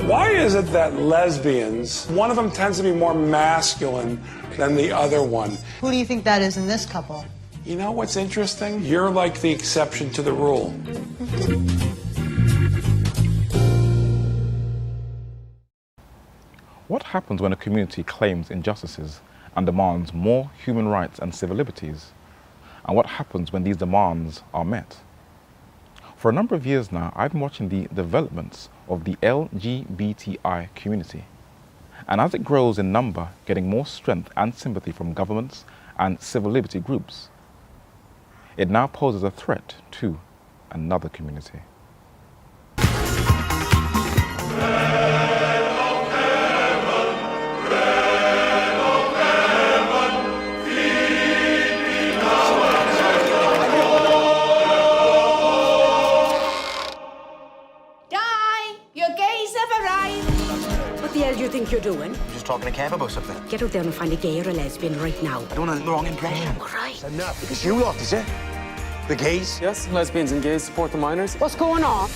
Why is it that lesbians, one of them tends to be more masculine than the other one? Who do you think that is in this couple? You know what's interesting? You're like the exception to the rule. What happens when a community claims injustices and demands more human rights and civil liberties? And what happens when these demands are met? For a number of years now, I've been watching the developments of the LGBTI community. And as it grows in number, getting more strength and sympathy from governments and civil liberty groups, it now poses a threat to another community. You think you're doing? I'm just talking to Kev about something. Get out there and find a gay or a lesbian right now. I don't want the wrong impression. Oh, right. It's enough. Because you lot, is it? The gays? Yes, lesbians and gays support the minors. What's going on?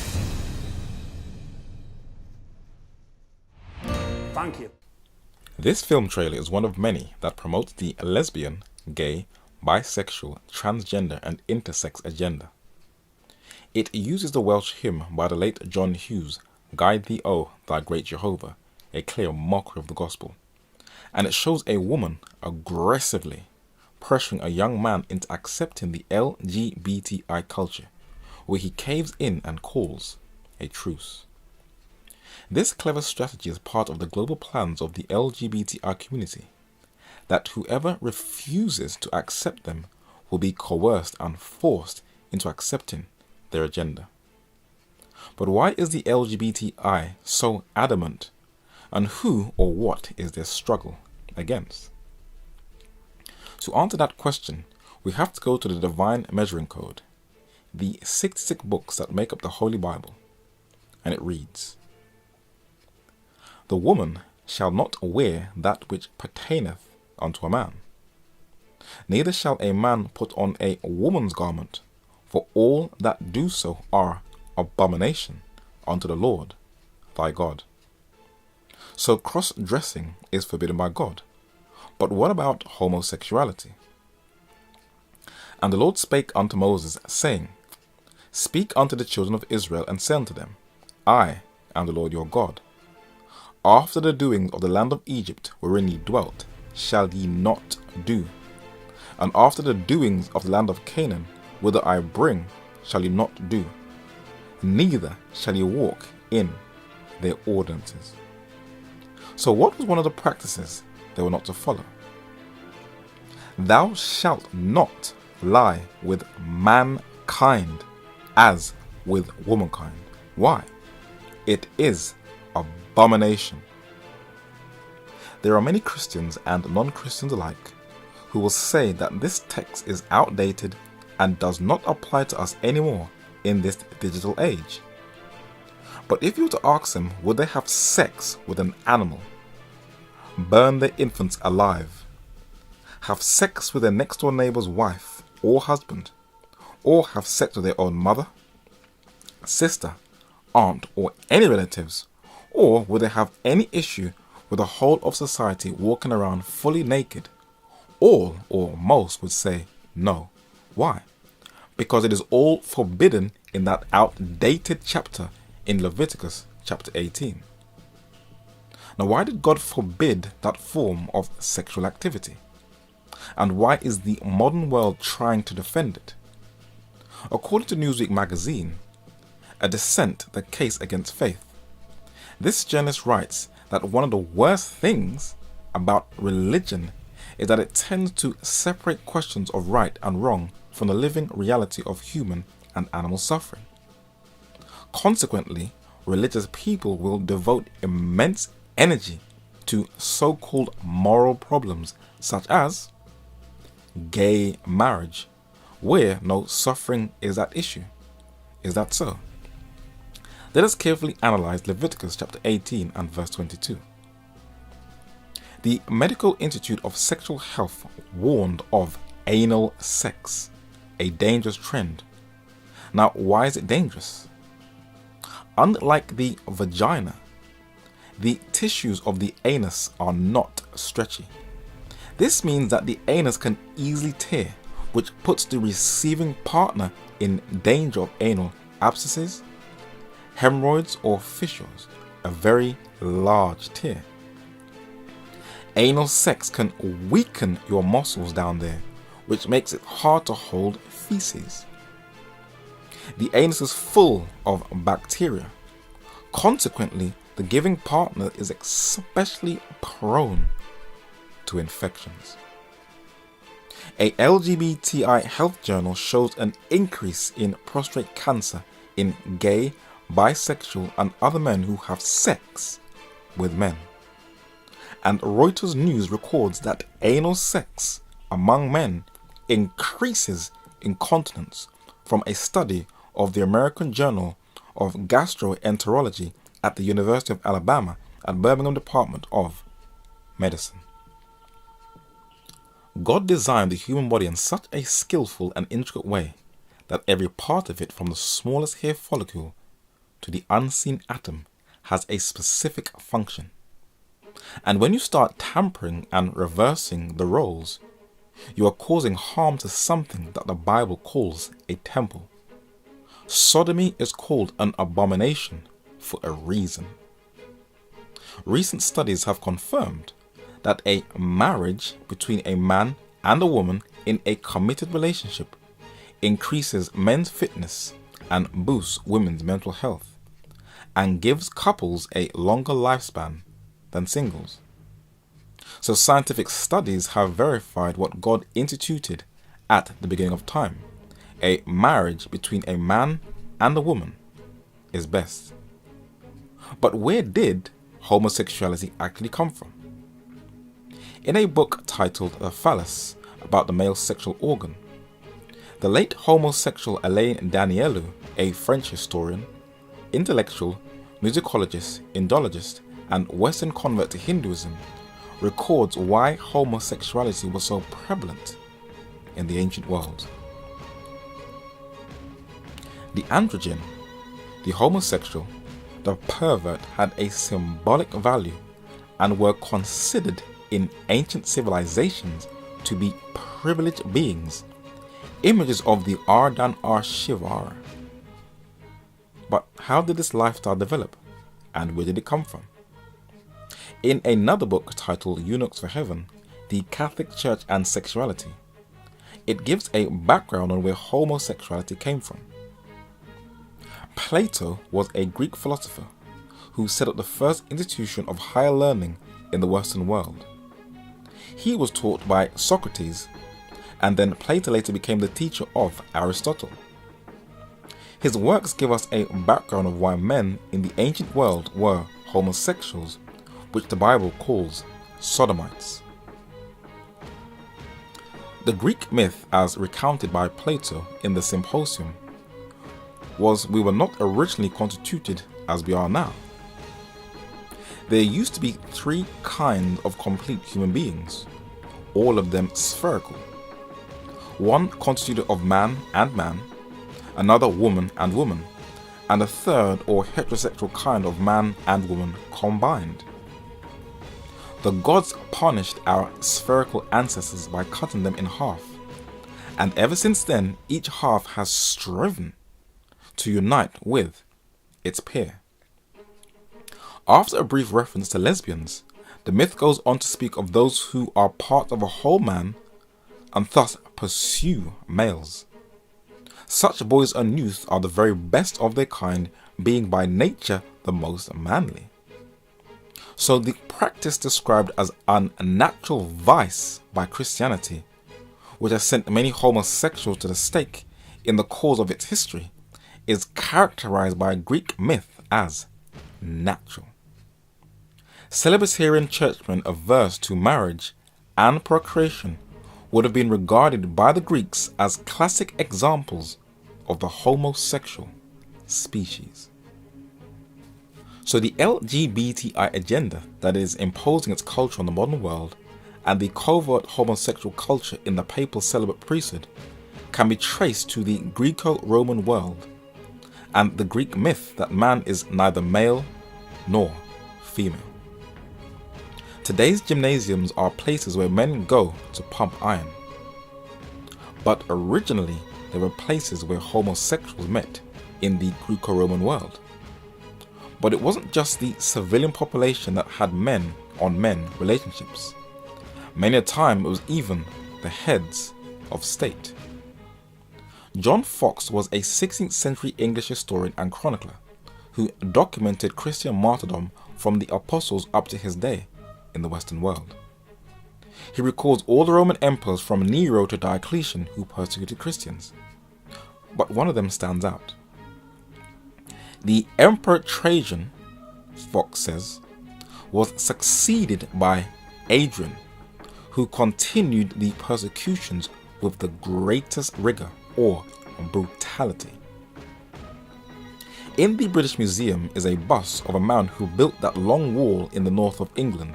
Thank you. This film trailer is one of many that promotes the lesbian, gay, bisexual, transgender and intersex agenda. It uses the Welsh hymn by the late John Hughes, Guide Thee O, Thy Great Jehovah, a clear mockery of the gospel. And it shows a woman aggressively pressuring a young man into accepting the LGBTI culture, where he caves in and calls a truce. This clever strategy is part of the global plans of the LGBTI community, that whoever refuses to accept them will be coerced and forced into accepting their agenda. But why is the LGBTI so adamant, and who or what is their struggle against? To answer that question, we have to go to the Divine Measuring Code, the 66 books that make up the Holy Bible, and it reads, "The woman shall not wear that which pertaineth unto a man, neither shall a man put on a woman's garment, for all that do so are abomination unto the Lord thy God." So cross-dressing is forbidden by God. But what about homosexuality? "And the Lord spake unto Moses, saying, Speak unto the children of Israel, and say unto them, I am the Lord your God. After the doings of the land of Egypt wherein ye dwelt, shall ye not do. And after the doings of the land of Canaan, whither I bring, shall ye not do. Neither shall ye walk in their ordinances." So what was one of the practices they were not to follow? "Thou shalt not lie with mankind as with womankind." Why? It is abomination. There are many Christians and non-Christians alike who will say that this text is outdated and does not apply to us anymore in this digital age. But if you were to ask them, would they have sex with an animal, burn their infants alive, have sex with their next door neighbor's wife or husband, or have sex with their own mother, sister, aunt, or any relatives, or would they have any issue with the whole of society walking around fully naked? All or most would say no. Why? Because it is all forbidden in that outdated chapter in Leviticus chapter 18. Now, why did God forbid that form of sexual activity? And why is the modern world trying to defend it? According to Newsweek magazine, A Dissent, the Case Against Faith, this journalist writes that one of the worst things about religion is that it tends to separate questions of right and wrong from the living reality of human and animal suffering. Consequently, religious people will devote immense energy to so-called moral problems such as gay marriage, where no suffering is at issue. Is that so? Let us carefully analyze Leviticus chapter 18 and verse 22. The Medical Institute of Sexual Health warned of anal sex, a dangerous trend. Now, why is it dangerous? Unlike the vagina, the tissues of the anus are not stretchy. This means that the anus can easily tear, which puts the receiving partner in danger of anal abscesses, hemorrhoids or fissures, a very large tear. Anal sex can weaken your muscles down there, which makes it hard to hold feces. The anus is full of bacteria. Consequently, the giving partner is especially prone to infections. A LGBTI health journal shows an increase in prostate cancer in gay, bisexual and other men who have sex with men. And Reuters News records that anal sex among men increases incontinence from a study of the American Journal of Gastroenterology at the University of Alabama at Birmingham Department of Medicine. God designed the human body in such a skillful and intricate way that every part of it, from the smallest hair follicle to the unseen atom, has a specific function. And when you start tampering and reversing the roles, you are causing harm to something that the Bible calls a temple. Sodomy is called an abomination for a reason. Recent studies have confirmed that a marriage between a man and a woman in a committed relationship increases men's fitness and boosts women's mental health, and gives couples a longer lifespan than singles. So scientific studies have verified what God instituted at the beginning of time. A marriage between a man and a woman is best. But where did homosexuality actually come from? In a book titled The Phallus, about the male sexual organ, the late homosexual Alain Danielou, a French historian, intellectual, musicologist, Indologist, and Western convert to Hinduism, records why homosexuality was so prevalent in the ancient world. The androgen, the homosexual, the pervert had a symbolic value and were considered in ancient civilizations to be privileged beings, images of the Ardhan Shivara. But how did this lifestyle develop, and where did it come from? In another book titled Eunuchs for Heaven, The Catholic Church and Sexuality, it gives a background on where homosexuality came from. Plato was a Greek philosopher who set up the first institution of higher learning in the Western world. He was taught by Socrates, and then Plato later became the teacher of Aristotle. His works give us a background of why men in the ancient world were homosexuals, which the Bible calls sodomites. The Greek myth, as recounted by Plato in the Symposium, was we were not originally constituted as we are now. There used to be 3 kinds of complete human beings, all of them spherical. One constituted of man and man, another woman and woman, and a third or heterosexual kind of man and woman combined. The gods punished our spherical ancestors by cutting them in half, and ever since then each half has striven to unite with its peer. After a brief reference to lesbians, the myth goes on to speak of those who are part of a whole man and thus pursue males. Such boys and youth are the very best of their kind, being by nature the most manly. So the practice described as an unnatural vice by Christianity, which has sent many homosexuals to the stake in the course of its history, is characterized by Greek myth as natural. Celibitarian churchmen averse to marriage and procreation would have been regarded by the Greeks as classic examples of the homosexual species. So the LGBTI agenda that is imposing its culture on the modern world, and the covert homosexual culture in the papal celibate priesthood, can be traced to the Greco-Roman world and the Greek myth that man is neither male nor female. Today's gymnasiums are places where men go to pump iron. But originally, they were places where homosexuals met in the Greco-Roman world. But it wasn't just the civilian population that had men-on-men relationships. Many a time it was even the heads of state. John Fox was a 16th century English historian and chronicler who documented Christian martyrdom from the apostles up to his day in the Western world. He records all the Roman emperors from Nero to Diocletian who persecuted Christians. But one of them stands out. The Emperor Trajan, Fox says, was succeeded by Adrian, who continued the persecutions with the greatest rigor or brutality. In the British Museum is a bust of a man who built that long wall in the north of England,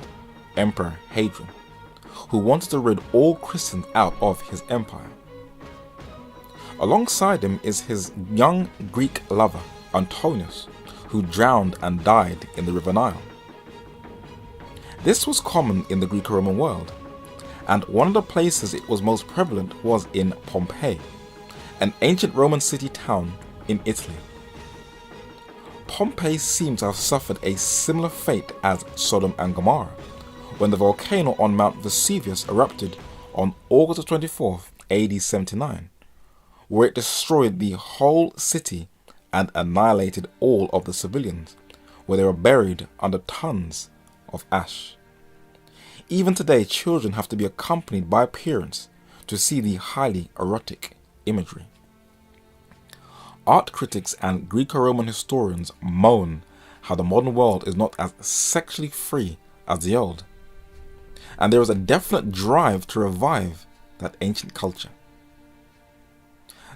Emperor Hadrian, who wanted to rid all Christians out of his empire. Alongside him is his young Greek lover, Antonius, who drowned and died in the River Nile. This was common in the Greco-Roman world, and one of the places it was most prevalent was in Pompeii, an ancient Roman city town in Italy. Pompeii seems to have suffered a similar fate as Sodom and Gomorrah, when the volcano on Mount Vesuvius erupted on August 24th, AD 79, where it destroyed the whole city and annihilated all of the civilians, where they were buried under tons of ash. Even today, children have to be accompanied by parents to see the highly erotic imagery. Art critics and Greco-Roman historians moan how the modern world is not as sexually free as the old, and there is a definite drive to revive that ancient culture.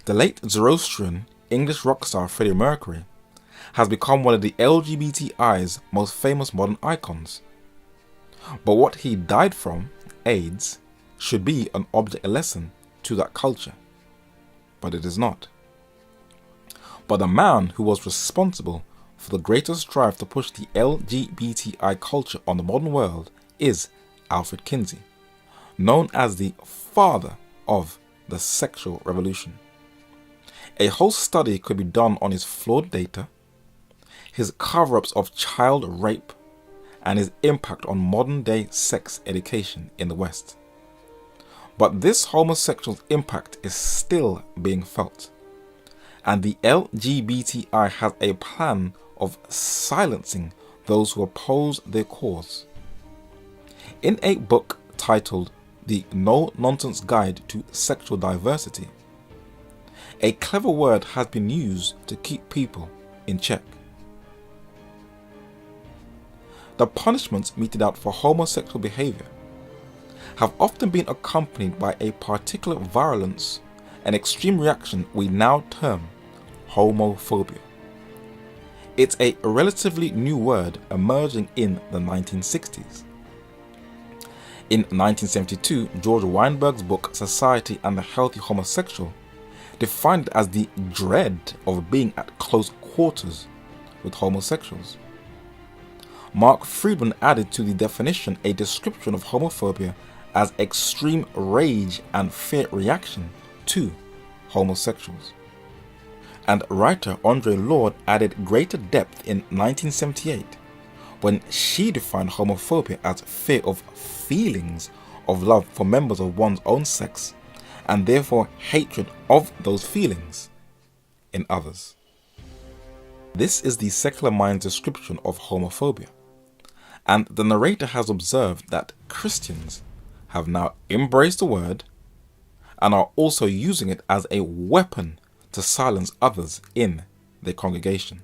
The late Zoroastrian English rock star Freddie Mercury has become one of the LGBTI's most famous modern icons. But what he died from, AIDS, should be an object lesson to that culture. But it is not. But the man who was responsible for the greatest drive to push the LGBTI culture on the modern world is Alfred Kinsey, known as the father of the sexual revolution. A whole study could be done on his flawed data, his cover-ups of child rape, and his impact on modern-day sex education in the West. But this homosexual impact is still being felt, and the LGBTI has a plan of silencing those who oppose their cause. In a book titled The No-Nonsense Guide to Sexual Diversity, a clever word has been used to keep people in check. The punishments meted out for homosexual behavior have often been accompanied by a particular virulence and extreme reaction we now term homophobia. It's a relatively new word emerging in the 1960s. In 1972, George Weinberg's book Society and the Healthy Homosexual defined it as the dread of being at close quarters with homosexuals. Mark Friedman added to the definition a description of homophobia as extreme rage and fear reaction to homosexuals. And writer Audre Lorde added greater depth in 1978 when she defined homophobia as fear of feelings of love for members of one's own sex and therefore hatred of those feelings in others. This is the secular mind's description of homophobia, and the narrator has observed that Christians have now embraced the word and are also using it as a weapon to silence others in their congregation.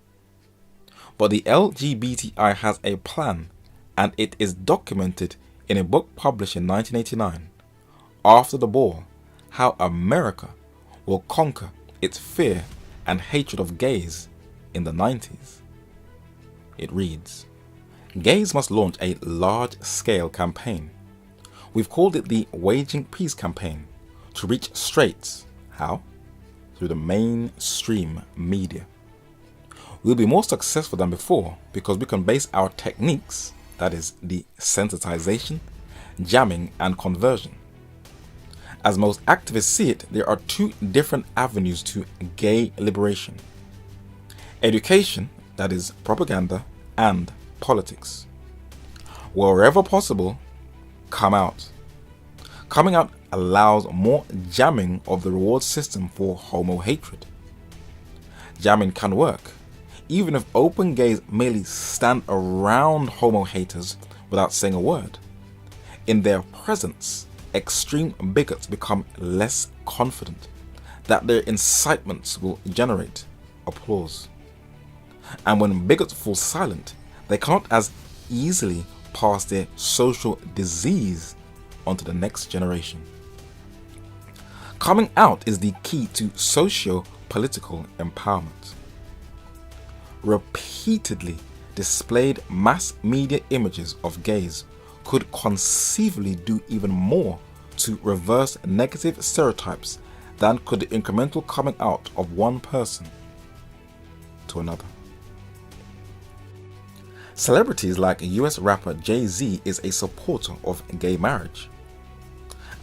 But the LGBTI has a plan, and it is documented in a book published in 1989, After the Ball, How America Will Conquer Its Fear and Hatred of Gays in the 90s. It reads, "Gays must launch a large-scale campaign. We've called it the Waging Peace Campaign to reach straights. How? Through the mainstream media. we'll be more successful than before because we can base our techniques, that is, desensitization, jamming, and conversion. As most activists see it, there are two different avenues to gay liberation: education, that is, propaganda, and politics. Wherever possible, come out. Coming out allows more jamming of the reward system for homo hatred. Jamming can work, even if open gays merely stand around homo haters without saying a word. In their presence, extreme bigots become less confident that their incitements will generate applause. And when bigots fall silent, they cannot as easily pass their social disease onto the next generation. Coming out is the key to socio-political empowerment. Repeatedly displayed mass media images of gays could conceivably do even more to reverse negative stereotypes than could the incremental coming out of one person to another. Celebrities like US rapper Jay-Z is a supporter of gay marriage.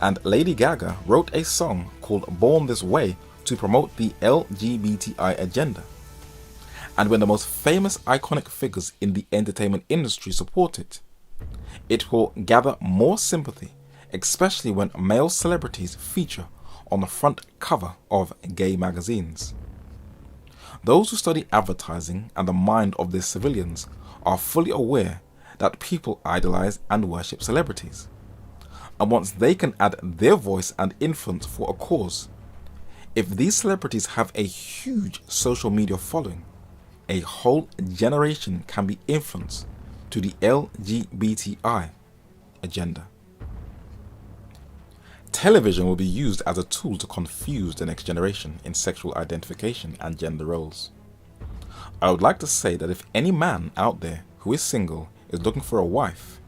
And Lady Gaga wrote a song called Born This Way to promote the LGBTI agenda. And when the most famous iconic figures in the entertainment industry support it, it will gather more sympathy, especially when male celebrities feature on the front cover of gay magazines. Those who study advertising and the mind of their civilians are fully aware that people idolize and worship celebrities. And once they can add their voice and influence for a cause, if these celebrities have a huge social media following, a whole generation can be influenced to the LGBTI agenda. Television will be used as a tool to confuse the next generation in sexual identification and gender roles. I would like to say that if any man out there who is single is looking for a wife,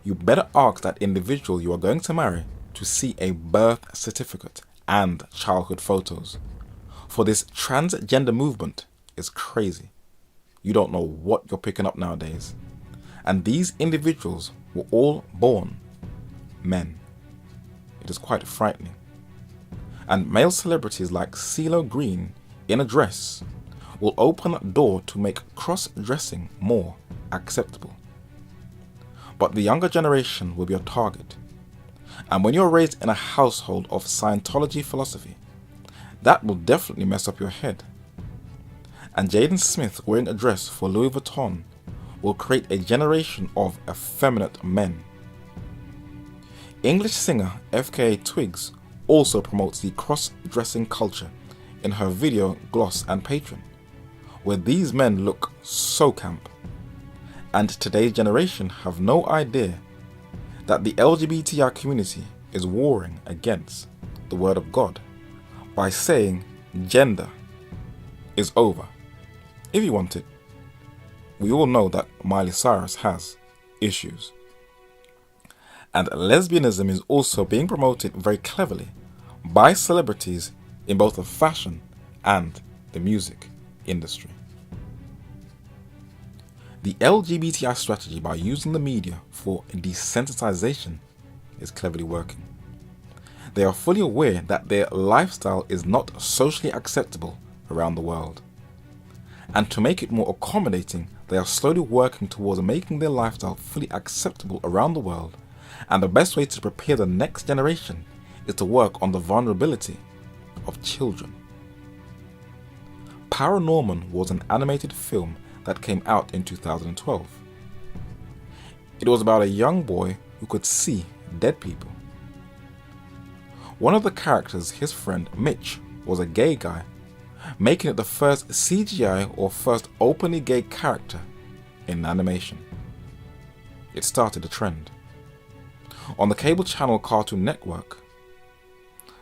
you better ask that individual you are going to marry to see a birth certificate and childhood photos. For this transgender movement is crazy. You don't know what you're picking up nowadays. And these individuals were all born men. It is quite frightening. And male celebrities like CeeLo Green in a dress will open a door to make cross-dressing more acceptable. But the younger generation will be a target. And when you're raised in a household of Scientology philosophy, that will definitely mess up your head. And Jaden Smith wearing a dress for Louis Vuitton will create a generation of effeminate men. English singer FKA Twigs also promotes the cross-dressing culture in her video Gloss and Patron, where these men look so camp. And today's generation have no idea that the LGBTI community is warring against the word of God by saying gender is over. If you want it, we all know that Miley Cyrus has issues. And lesbianism is also being promoted very cleverly by celebrities in both the fashion and the music industry. The LGBTI strategy by using the media for desensitization is cleverly working. They are fully aware that their lifestyle is not socially acceptable around the world. And to make it more accommodating, they are slowly working towards making their lifestyle fully acceptable around the world. And the best way to prepare the next generation is to work on the vulnerability of children. Paranorman was an animated film that came out in 2012. It was about a young boy who could see dead people. One of the characters, his friend Mitch, was a gay guy, making it the first CGI or first openly gay character in animation. It started a trend. On the cable channel Cartoon Network,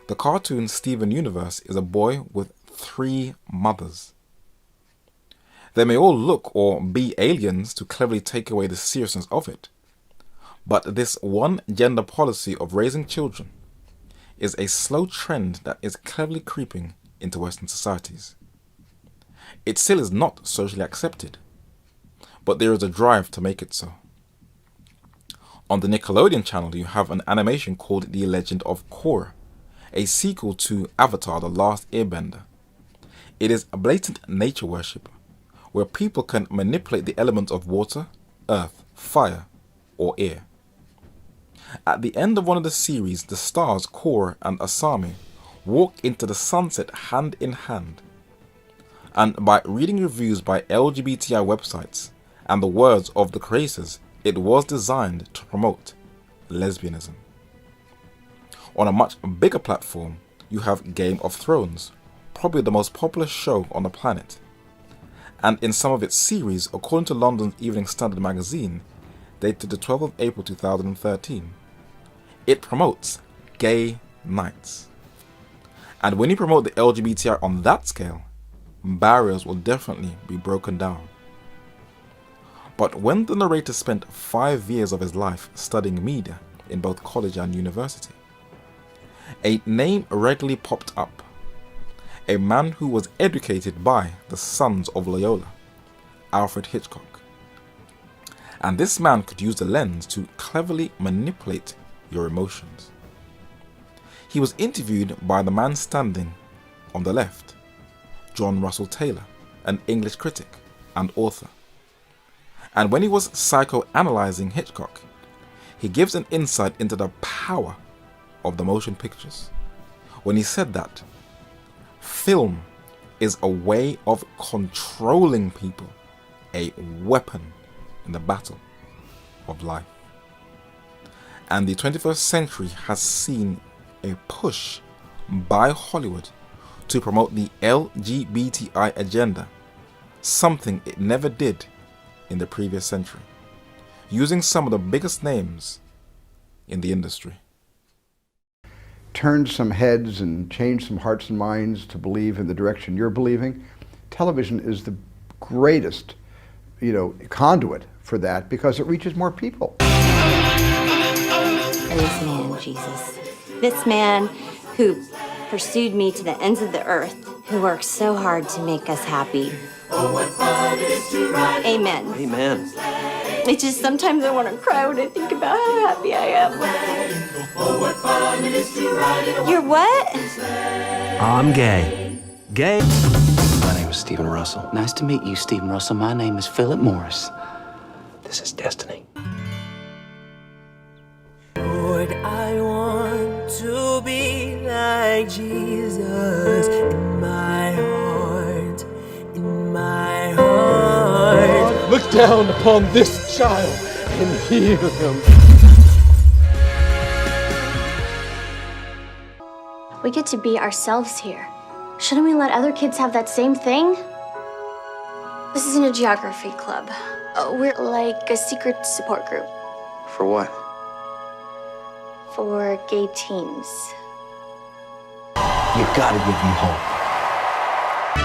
the cartoon Steven Universe is a boy with 3 mothers. They may all look or be aliens to cleverly take away the seriousness of it, but this one gender policy of raising children is a slow trend that is cleverly creeping into Western societies. It still is not socially accepted, but there is a drive to make it so. On the Nickelodeon channel, you have an animation called The Legend of Korra, a sequel to Avatar: The Last Airbender. It is a blatant nature worship, where people can manipulate the elements of water, earth, fire, or air. At the end of one of the series, the stars Korra and Asami walk into the sunset hand in hand. And by reading reviews by LGBTI websites and the words of the creators, it was designed to promote lesbianism. On a much bigger platform, you have Game of Thrones, probably the most popular show on the planet. And in some of its series, according to London's Evening Standard magazine, dated the 12th of April 2013, it promotes gay nights. And when you promote the LGBTI on that scale, barriers will definitely be broken down. But when the narrator spent 5 years of his life studying media in both college and university, a name regularly popped up. A man who was educated by the Sons of Loyola, Alfred Hitchcock. And this man could use the lens to cleverly manipulate your emotions. He was interviewed by the man standing on the left, John Russell Taylor, an English critic and author. And when he was psychoanalyzing Hitchcock, he gives an insight into the power of the motion pictures when he said that film is a way of controlling people, a weapon in the battle of life. And the 21st century has seen a push by Hollywood to promote the LGBTI agenda, something it never did in the previous century, using some of the biggest names in the industry. Turned some heads and changed some hearts and minds to believe in the direction you're believing. Television is the greatest, conduit for that because it reaches more people. This man, Jesus. This man who pursued me to the ends of the earth, who worked so hard to make us happy. Amen. Amen. It's just sometimes I want to cry when I think about how happy I am. You're what? I'm gay. Gay? My name is Stephen Russell. Nice to meet you, Stephen Russell. My name is Philip Morris. This is destiny. Lord, I want to be like Jesus in my heart, in my heart. Look down upon this child and heal him. We get to be ourselves here. Shouldn't we let other kids have that same thing? This isn't a geography club. We're like a secret support group For what? for gay teens. You gotta give them hope.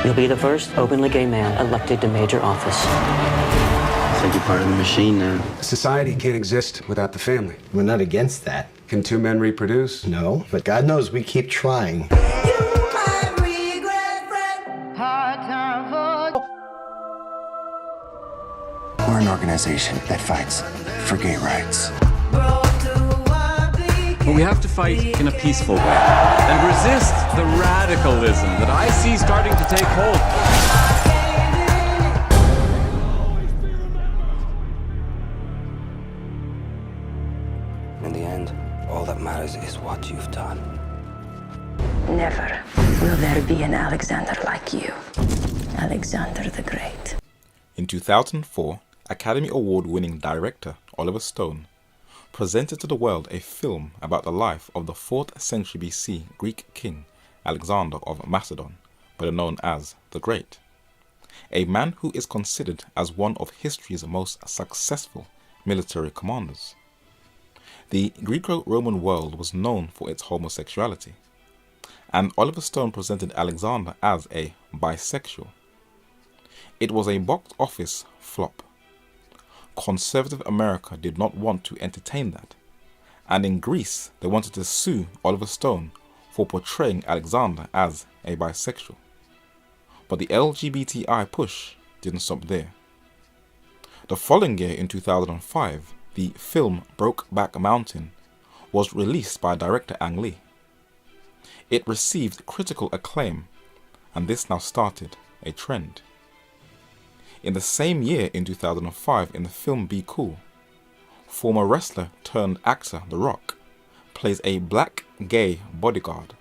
You'll be the first openly gay man elected to major office. I think you're part of the machine now. Society can't exist without the family. We're not against that. Can two men reproduce? No, but God knows we keep trying. We're an organization that fights for gay rights. But we have to fight in a peaceful way and resist the radicalism that I see starting to take hold. In the end, all that matters is what you've done. Never will there be an Alexander like you. Alexander the Great. In 2004, Academy Award-winning director Oliver Stone presented to the world a film about the life of the 4th century BC Greek king Alexander of Macedon, better known as the Great, a man who is considered as one of history's most successful military commanders. The Greco-Roman world was known for its homosexuality, and Oliver Stone presented Alexander as a bisexual. It was a box office flop. Conservative America did not want to entertain that, and in Greece they wanted to sue Oliver Stone for portraying Alexander as a bisexual. But the LGBTI push didn't stop there. The following year, in 2005, the film Brokeback Mountain was released by director Ang Lee. It received critical acclaim, and this now started a trend. In the same year, in 2005, in the film Be Cool, former wrestler turned actor The Rock plays a black gay bodyguard.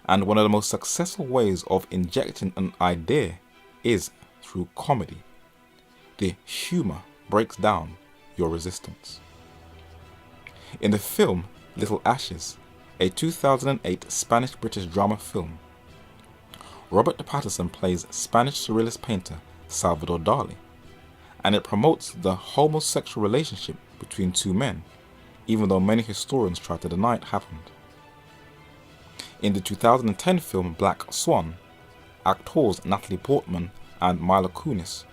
And one of the most successful ways of injecting an idea is through comedy. The humor breaks down your resistance. In the film Little Ashes, a 2008 Spanish-British drama film, Robert Pattinson plays Spanish surrealist painter Salvador Dali, and it promotes the homosexual relationship between two men, even though many historians try to deny it happened. In the 2010 film Black Swan, actors Natalie Portman and Mila Kunis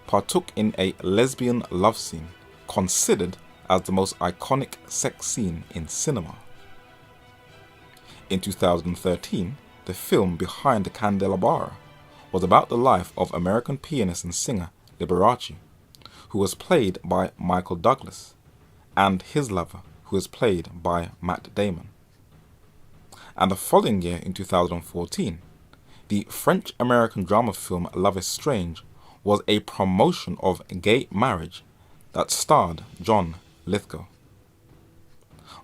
partook in a lesbian love scene considered as the most iconic sex scene in cinema. In 2013, the film Behind the Candelabra was about the life of American pianist and singer Liberace, who was played by Michael Douglas, and his lover, who was played by Matt Damon. And the following year, in 2014, the French-American drama film Love is Strange was a promotion of gay marriage that starred John Lithgow.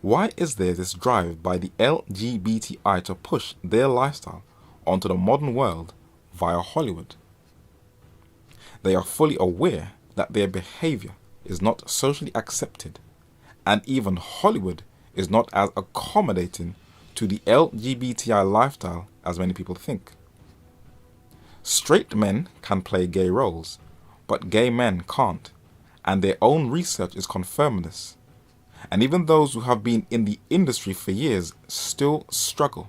Why is there this drive by the LGBTI to push their lifestyle onto the modern world via Hollywood? They are fully aware that their behavior is not socially accepted, and even Hollywood is not as accommodating to the LGBTI lifestyle as many people think. Straight men can play gay roles, but gay men can't, and their own research is confirming this. And even those who have been in the industry for years still struggle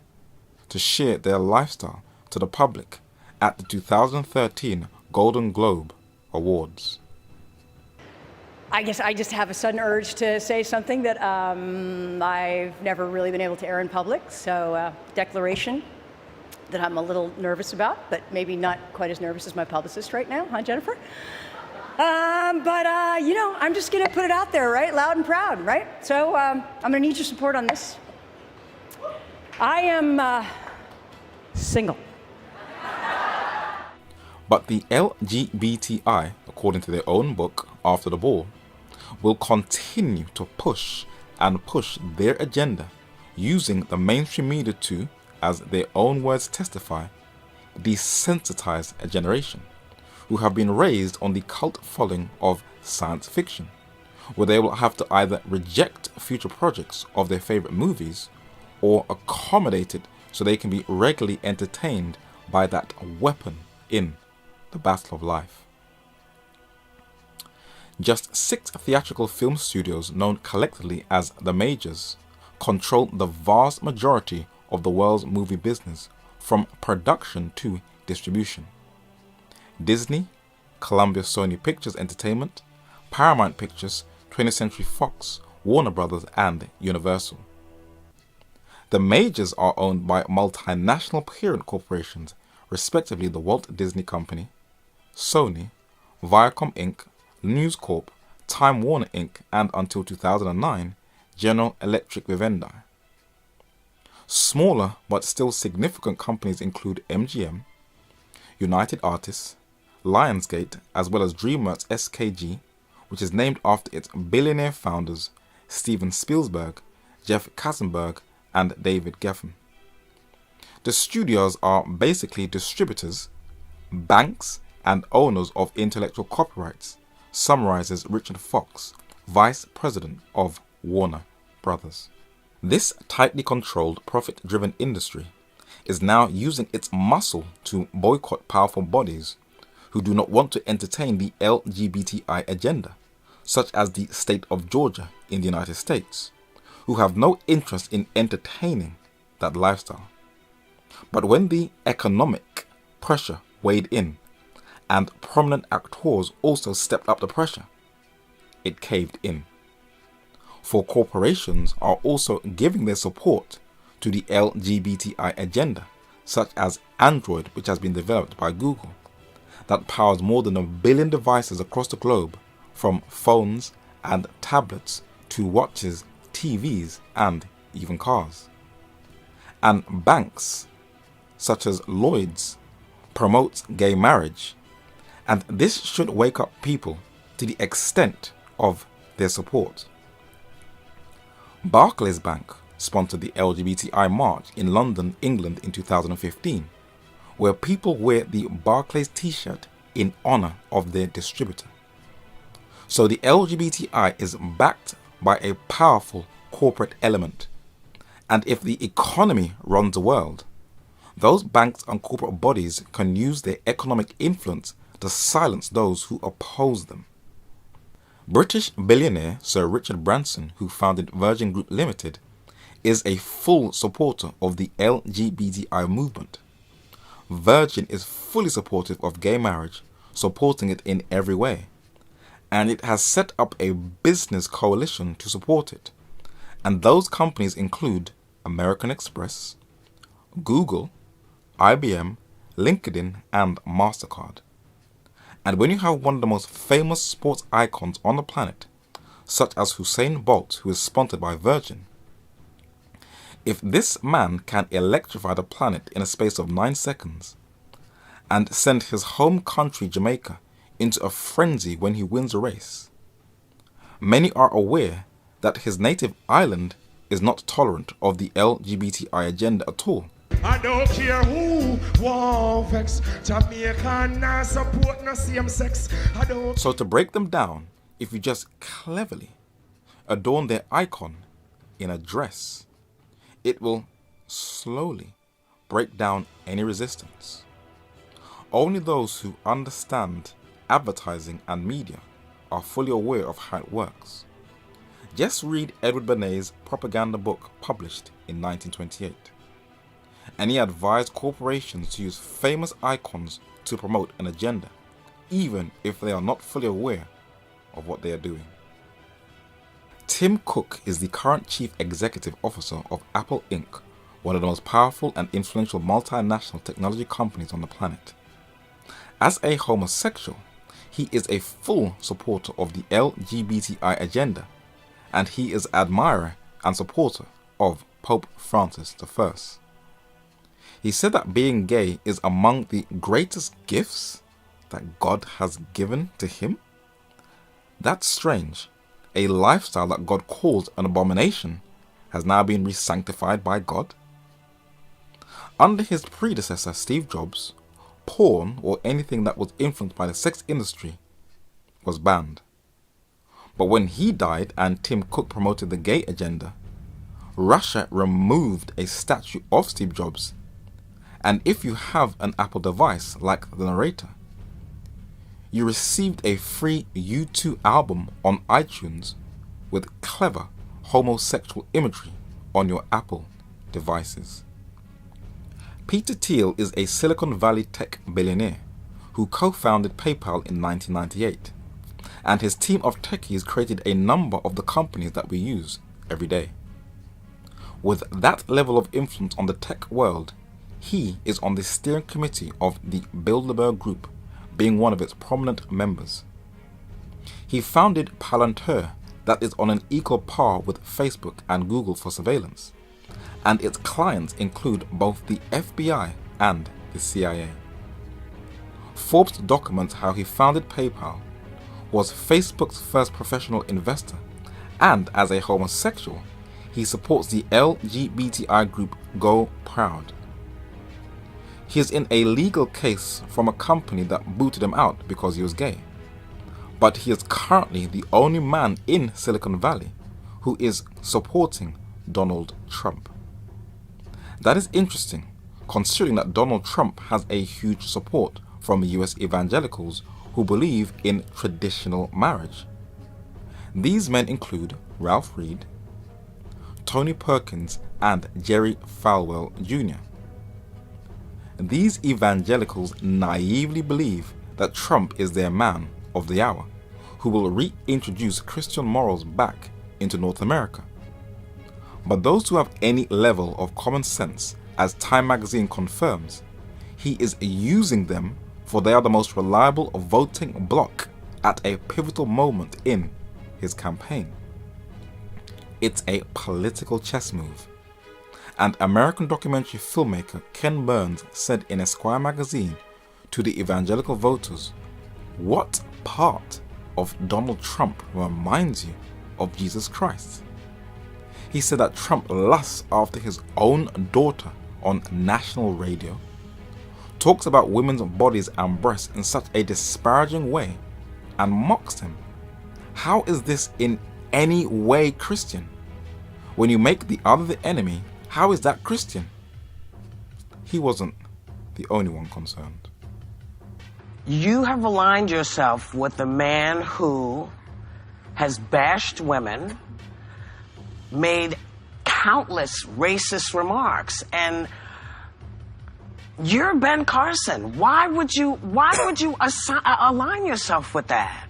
to share their lifestyle to the public at the 2013 Golden Globe Awards. I guess I just have a sudden urge to say something that I've never really been able to air in public. So, declaration that I'm a little nervous about, but maybe not quite as nervous as my publicist right now, huh, Jennifer? You know, I'm just gonna put it out there, right? Loud and proud, right? So, I'm gonna need your support on this. I am single. But the LGBTI, according to their own book, After the Ball, will continue to push their agenda using the mainstream media to, as their own words testify, desensitize a generation who have been raised on the cult following of science fiction, where they will have to either reject future projects of their favorite movies or accommodate it so they can be regularly entertained by that weapon in the battle of life. Just 6 theatrical film studios, known collectively as the Majors, control the vast majority of the world's movie business, from production to distribution. Disney, Columbia Sony Pictures Entertainment, Paramount Pictures, 20th Century Fox, Warner Brothers, and Universal. The Majors are owned by multinational parent corporations, respectively the Walt Disney Company, Sony, Viacom Inc., News Corp, Time Warner Inc., and until 2009, General Electric Vivendi. Smaller but still significant companies include MGM, United Artists, Lionsgate, as well as DreamWorks SKG, which is named after its billionaire founders Steven Spielberg, Jeff Katzenberg, and David Geffen. The studios are basically distributors, banks, and owners of intellectual copyrights, summarizes Richard Fox, Vice President of Warner Brothers. This tightly controlled, profit-driven industry is now using its muscle to boycott powerful bodies who do not want to entertain the LGBTI agenda, such as the state of Georgia in the United States, who have no interest in entertaining that lifestyle. But when the economic pressure weighed in, and prominent actors also stepped up the pressure, it caved in. For corporations are also giving their support to the LGBTI agenda, such as Android, which has been developed by Google, that powers more than 1 billion devices across the globe, from phones and tablets to watches, TVs, and even cars. And banks, such as Lloyd's, promotes gay marriage, and this should wake up people to the extent of their support. Barclays Bank sponsored the LGBTI march in London, England in 2015, where people wear the Barclays t-shirt in honor of their distributor. So the LGBTI is backed by a powerful corporate element, and if the economy runs the world, those banks and corporate bodies can use their economic influence to silence those who oppose them. British billionaire Sir Richard Branson, who founded Virgin Group Limited, is a full supporter of the LGBTI movement. Virgin is fully supportive of gay marriage, supporting it in every way, and it has set up a business coalition to support it. And those companies include American Express, Google, IBM, LinkedIn, and MasterCard. And when you have one of the most famous sports icons on the planet, such as Usain Bolt, who is sponsored by Virgin, if this man can electrify the planet in a space of 9 seconds and send his home country Jamaica into a frenzy when he wins a race, many are aware that his native island is not tolerant of the LGBTI agenda at all. I don't care who won't vex. Jamaica not support no same sex. So to break them down, if you just cleverly adorn their icon in a dress, it will slowly break down any resistance. Only those who understand advertising and media are fully aware of how it works. Just read Edward Benet's propaganda book published in 1928. And he advised corporations to use famous icons to promote an agenda, even if they are not fully aware of what they are doing. Tim Cook is the current Chief Executive Officer of Apple Inc., one of the most powerful and influential multinational technology companies on the planet. As a homosexual, he is a full supporter of the LGBTI agenda, and he is admirer and supporter of Pope Francis I. He said that being gay is among the greatest gifts that God has given to him. That's strange. A lifestyle that God calls an abomination has now been re-sanctified by God. Under his predecessor Steve Jobs, porn or anything that was influenced by the sex industry was banned. But when he died and Tim Cook promoted the gay agenda, Russia removed a statue of Steve Jobs. And if you have an Apple device like the narrator, you received a free U2 album on iTunes with clever homosexual imagery on your Apple devices. Peter Thiel is a Silicon Valley tech billionaire who co-founded PayPal in 1998, and his team of techies created a number of the companies that we use every day. With that level of influence on the tech world, he is on the steering committee of the Bilderberg Group, being one of its prominent members. He founded Palantir, that is on an equal par with Facebook and Google for surveillance, and its clients include both the FBI and the CIA. Forbes documents how he founded PayPal, was Facebook's first professional investor, and as a homosexual, he supports the LGBTI group Go Proud. He is in a legal case from a company that booted him out because he was gay. But he is currently the only man in Silicon Valley who is supporting Donald Trump. That is interesting, considering that Donald Trump has a huge support from US evangelicals who believe in traditional marriage. These men include Ralph Reed, Tony Perkins, and Jerry Falwell Jr. These evangelicals naively believe that Trump is their man of the hour, who will reintroduce Christian morals back into North America. But those who have any level of common sense, as Time magazine confirms, he is using them for they are the most reliable voting bloc at a pivotal moment in his campaign. It's a political chess move. And American documentary filmmaker Ken Burns said in Esquire magazine to the evangelical voters, "What part of Donald Trump reminds you of Jesus Christ?" He said that Trump lusts after his own daughter on national radio, talks about women's bodies and breasts in such a disparaging way, and mocks them. How is this in any way Christian? When you make the other the enemy, how is that Christian? He wasn't the only one concerned. You have aligned yourself with the man who has bashed women, made countless racist remarks, and you're Ben Carson. Why would you align yourself with that?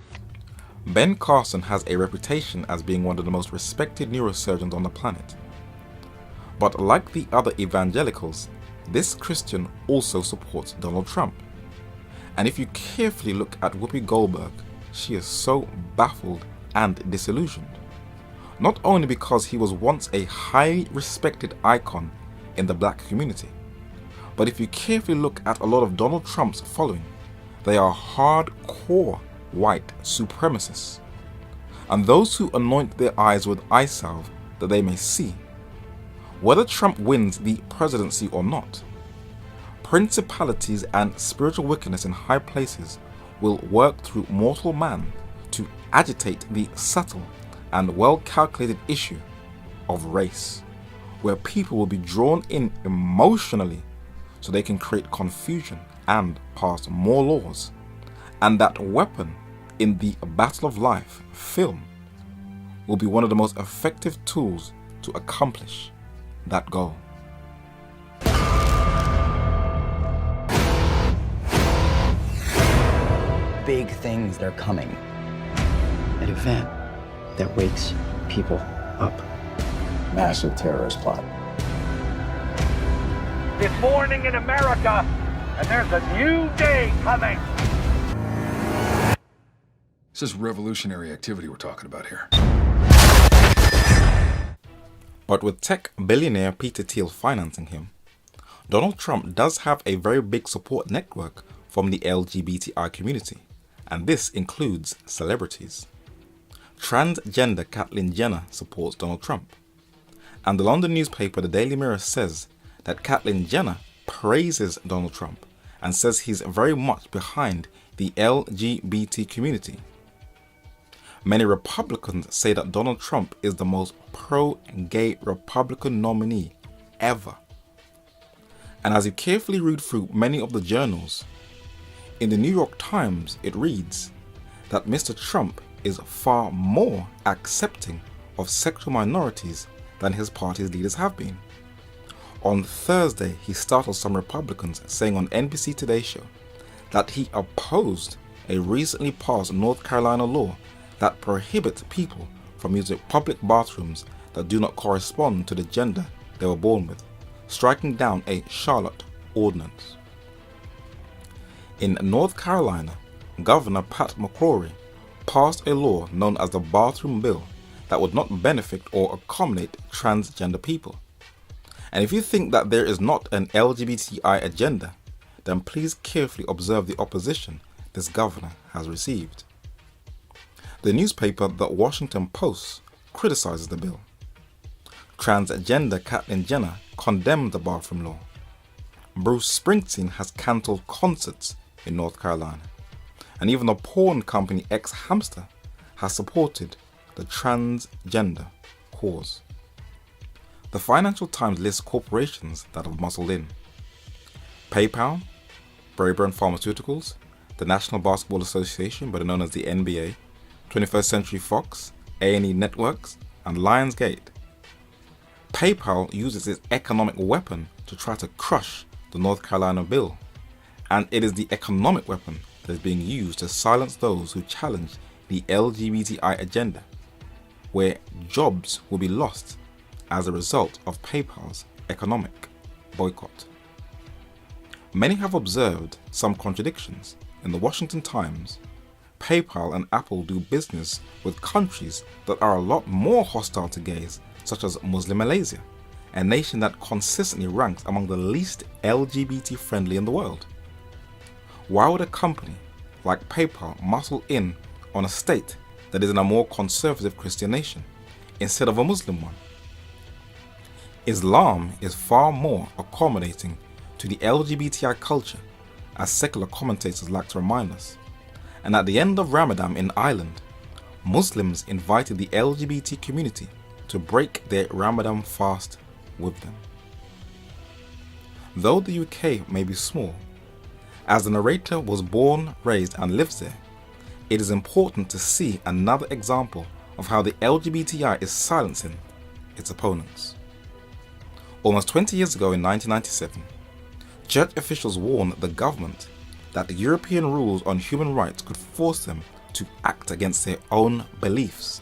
Ben Carson has a reputation as being one of the most respected neurosurgeons on the planet. But like the other evangelicals, this Christian also supports Donald Trump. And if you carefully look at Whoopi Goldberg, she is so baffled and disillusioned. Not only because he was once a highly respected icon in the black community, but if you carefully look at a lot of Donald Trump's following, they are hardcore white supremacists. And those who anoint their eyes with eye salve that they may see. Whether Trump wins the presidency or not, principalities and spiritual wickedness in high places will work through mortal man to agitate the subtle and well-calculated issue of race, where people will be drawn in emotionally so they can create confusion and pass more laws. And that weapon in the battle of life, film, will be one of the most effective tools to accomplish that goal. Big things are coming. An event that wakes people up. Massive terrorist plot. It's morning in America, and there's a new day coming. This is revolutionary activity we're talking about here. But with tech billionaire Peter Thiel financing him, Donald Trump does have a very big support network from the LGBTI community, and this includes celebrities. Transgender Caitlyn Jenner supports Donald Trump, and the London newspaper The Daily Mirror says that Caitlyn Jenner praises Donald Trump and says he's very much behind the LGBT community. Many Republicans say that Donald Trump is the most pro-gay Republican nominee ever. And as you carefully read through many of the journals, in the New York Times it reads that Mr. Trump is far more accepting of sexual minorities than his party's leaders have been. On Thursday, he startled some Republicans, saying on NBC Today show that he opposed a recently passed North Carolina law that prohibits people from using public bathrooms that do not correspond to the gender they were born with, striking down a Charlotte ordinance. In North Carolina, Governor Pat McCrory passed a law known as the Bathroom Bill that would not benefit or accommodate transgender people. And if you think that there is not an LGBTI agenda, then please carefully observe the opposition this governor has received. The newspaper The Washington Post criticizes the bill. Transgender Caitlyn Jenner condemned the bathroom law. Bruce Springsteen has cancelled concerts in North Carolina. And even the porn company X Hamster has supported the transgender cause. The Financial Times lists corporations that have muscled in. PayPal, Braeburn Pharmaceuticals, the National Basketball Association, better known as the NBA, 21st Century Fox, A&E Networks, and Lionsgate. PayPal uses its economic weapon to try to crush the North Carolina bill, and it is the economic weapon that is being used to silence those who challenge the LGBTI agenda, where jobs will be lost as a result of PayPal's economic boycott. many have observed some contradictions. In the Washington Times, PayPal and Apple do business with countries that are a lot more hostile to gays, such as Muslim Malaysia, a nation that consistently ranks among the least LGBT friendly in the world. Why would a company like PayPal muscle in on a state that is in a more conservative Christian nation instead of a Muslim one? Islam is far more accommodating to the LGBTI culture, as secular commentators like to remind us. And at the end of Ramadan in Ireland, Muslims invited the LGBT community to break their Ramadan fast with them. Though the UK may be small, as the narrator was born, raised and lives there, it is important to see another example of how the LGBTI is silencing its opponents. Almost 20 years ago in 1997, church officials warned the government that the European rules on human rights could force them to act against their own beliefs.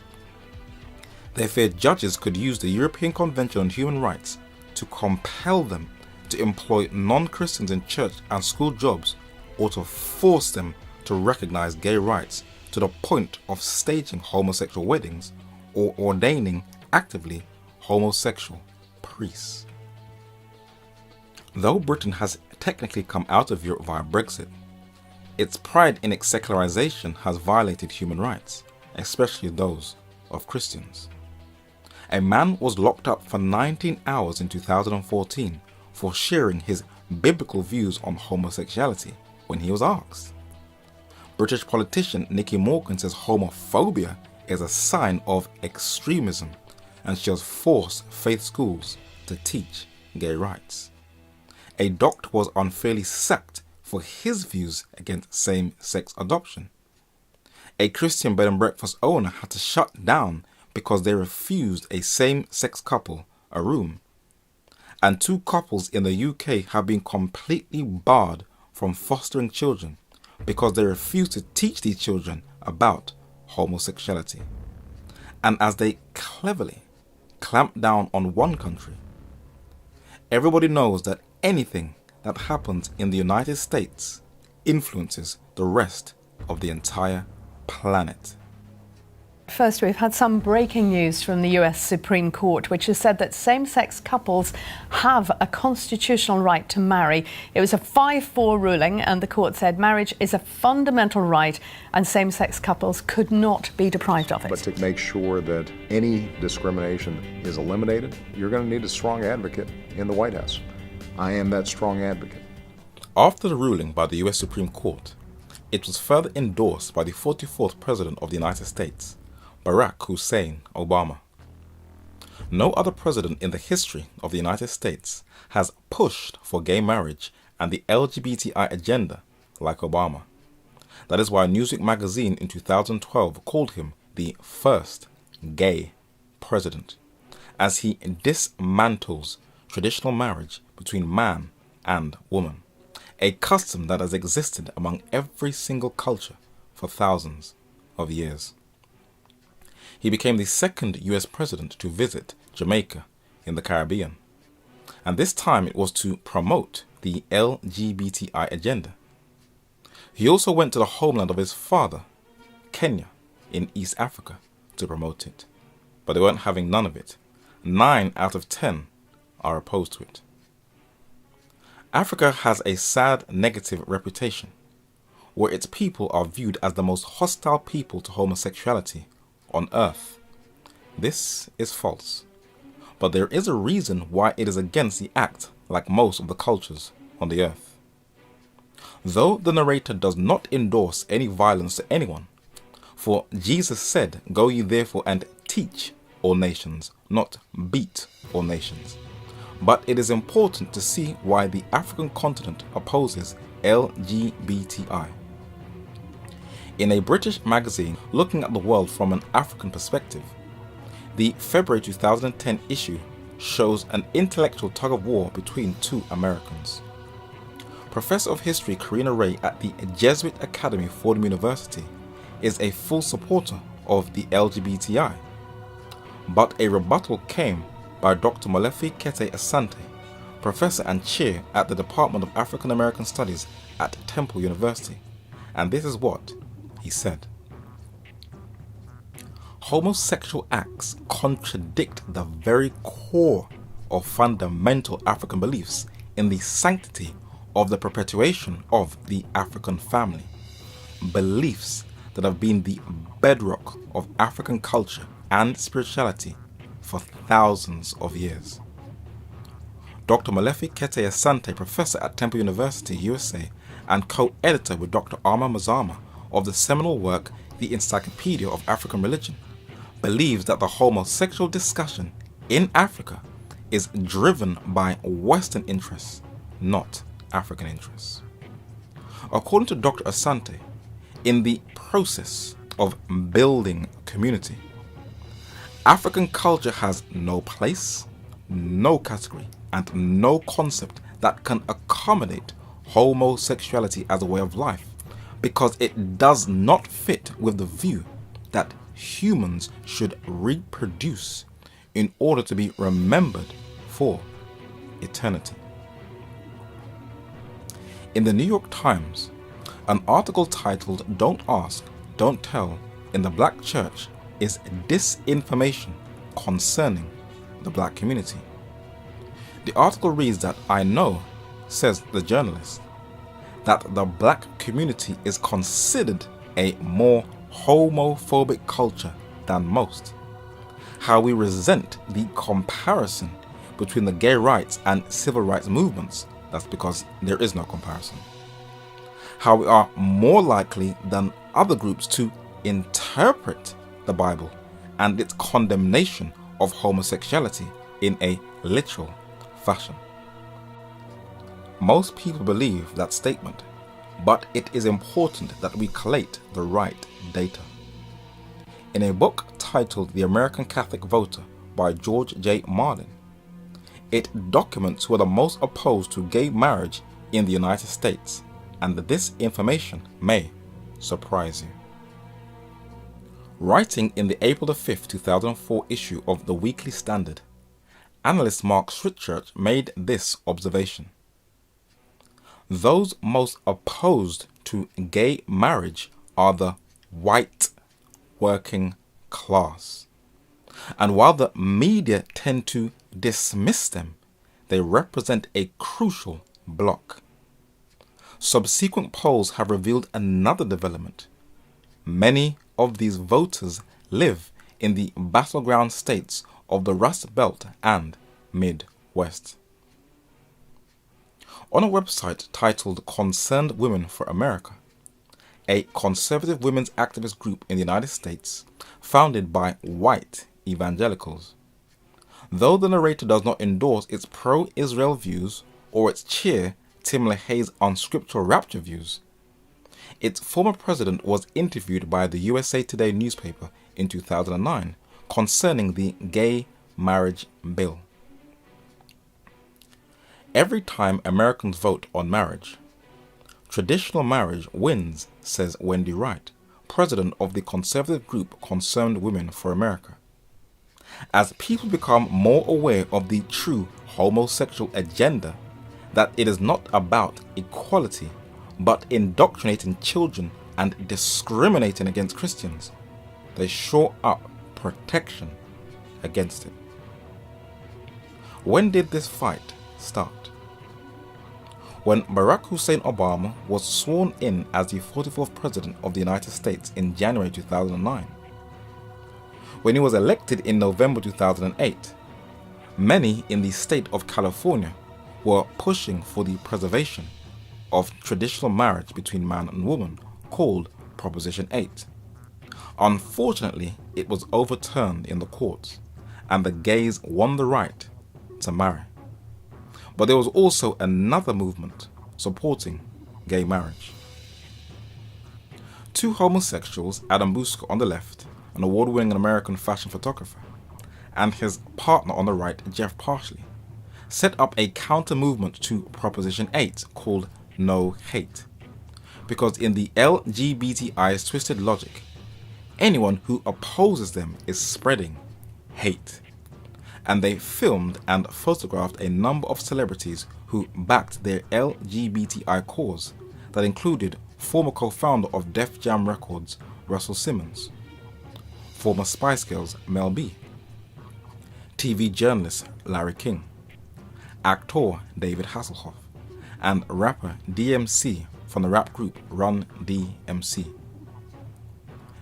They feared judges could use the European Convention on Human Rights to compel them to employ non-Christians in church and school jobs, or to force them to recognize gay rights to the point of staging homosexual weddings or ordaining actively homosexual priests. Though Britain has technically come out of Europe via Brexit, its pride in its secularization has violated human rights, especially those of Christians. A man was locked up for 19 hours in 2014 for sharing his biblical views on homosexuality when he was asked. British politician Nicky Morgan says homophobia is a sign of extremism, and she has forced faith schools to teach gay rights. A doctor was unfairly sacked for his views against same-sex adoption. A Christian bed and breakfast owner had to shut down because they refused a same-sex couple a room. And 2 couples in the UK have been completely barred from fostering children because they refuse to teach these children about homosexuality. And as they cleverly clamp down on one country, everybody knows that anything that happens in the United States influences the rest of the entire planet. First, we've had some breaking news from the US Supreme Court, which has said that same-sex couples have a constitutional right to marry. It was a 5-4 ruling, and the court said marriage is a fundamental right and same-sex couples could not be deprived of it. But to make sure that any discrimination is eliminated, you're going to need a strong advocate in the White House. I am that strong advocate. After the ruling by the US Supreme Court, it was further endorsed by the 44th President of the United States, Barack Hussein Obama. No other president in the history of the United States has pushed for gay marriage and the LGBTI agenda like Obama. That is why Newsweek magazine in 2012 called him the first gay president, as he dismantles traditional marriage between man and woman, a custom that has existed among every single culture for thousands of years. He became the second US president to visit Jamaica in the Caribbean, and this time it was to promote the LGBTI agenda. He also went to the homeland of his father, Kenya, in East Africa, to promote it, but they weren't having none of it. 9 out of 10 are opposed to it. Africa has a sad negative reputation, where its people are viewed as the most hostile people to homosexuality on earth. This is false, but there is a reason why it is against the act, like most of the cultures on the earth. Though the narrator does not endorse any violence to anyone, for Jesus said, "Go ye therefore and teach all nations," not beat all nations. But it is important to see why the African continent opposes LGBTI. In a British magazine looking at the world from an African perspective, the February 2010 issue shows an intellectual tug-of-war between 2 Americans. Professor of History Karina Ray at the Jesuit Academy, Fordham University, is a full supporter of the LGBTI. But a rebuttal came by Dr. Molefi Kete Asante professor and chair at the Department of African American Studies at Temple University, and this is what he said. Homosexual acts contradict the very core of fundamental African beliefs in the sanctity of the perpetuation of the African family, beliefs that have been the bedrock of African culture and spirituality for thousands of years. Dr. Molefi Kete Asante, professor at Temple University, USA, and co-editor with Dr. Arma Mazama of the seminal work The Encyclopedia of African Religion, believes that the homosexual discussion in Africa is driven by Western interests, not African interests. According to Dr. Asante, in the process of building community, African culture has no place, no category, and no concept that can accommodate homosexuality as a way of life, because it does not fit with the view that humans should reproduce in order to be remembered for eternity. In the New York Times, an article titled "Don't Ask, Don't Tell in the Black Church is Disinformation Concerning the Black Community." The article reads that "I know," says the journalist, "that the black community is considered a more homophobic culture than most. How we resent the comparison between the gay rights and civil rights movements, that's because there is no comparison. How we are more likely than other groups to interpret the Bible and its condemnation of homosexuality in a literal fashion." Most people believe that statement, but it is important that we collate the right data. In a book titled The American Catholic Voter by George J. Marlin, it documents who are the most opposed to gay marriage in the United States, and this information may surprise you. Writing in the April 5, 2004 issue of the Weekly Standard, analyst Mark Schwitzchurch made this observation: those most opposed to gay marriage are the white working class. And while the media tend to dismiss them, they represent a crucial bloc. Subsequent polls have revealed another development. Many of these voters live in the battleground states of the Rust Belt and Midwest. On a website titled Concerned Women for America, a conservative women's activist group in the United States founded by white evangelicals, though the narrator does not endorse its pro-Israel views or its chair Tim LaHaye's unscriptural rapture views, its former president was interviewed by the USA Today newspaper in 2009 concerning the gay marriage bill. "Every time Americans vote on marriage, traditional marriage wins," says Wendy Wright, president of the conservative group Concerned Women for America. "As people become more aware of the true homosexual agenda, that it is not about equality, but indoctrinating children and discriminating against Christians, they shore up protection against it." When did this fight start? When Barack Hussein Obama was sworn in as the 44th President of the United States in January 2009. When he was elected in November 2008, many in the state of California were pushing for the preservation of traditional marriage between man and woman, called Proposition 8. Unfortunately, it was overturned in the courts, and the gays won the right to marry. But there was also another movement supporting gay marriage. Two homosexuals, Adam Buska on the left, an award-winning American fashion photographer, and his partner on the right, Jeff Parsley, set up a counter-movement to Proposition 8 called No Hate. Because in the LGBTI's twisted logic, anyone who opposes them is spreading hate. and they filmed and photographed a number of celebrities who backed their LGBTI cause that included former co-founder of Def Jam Records, Russell Simmons, former Spice Girls, Mel B, TV journalist Larry King, actor David Hasselhoff, and rapper DMC from the rap group Run DMC.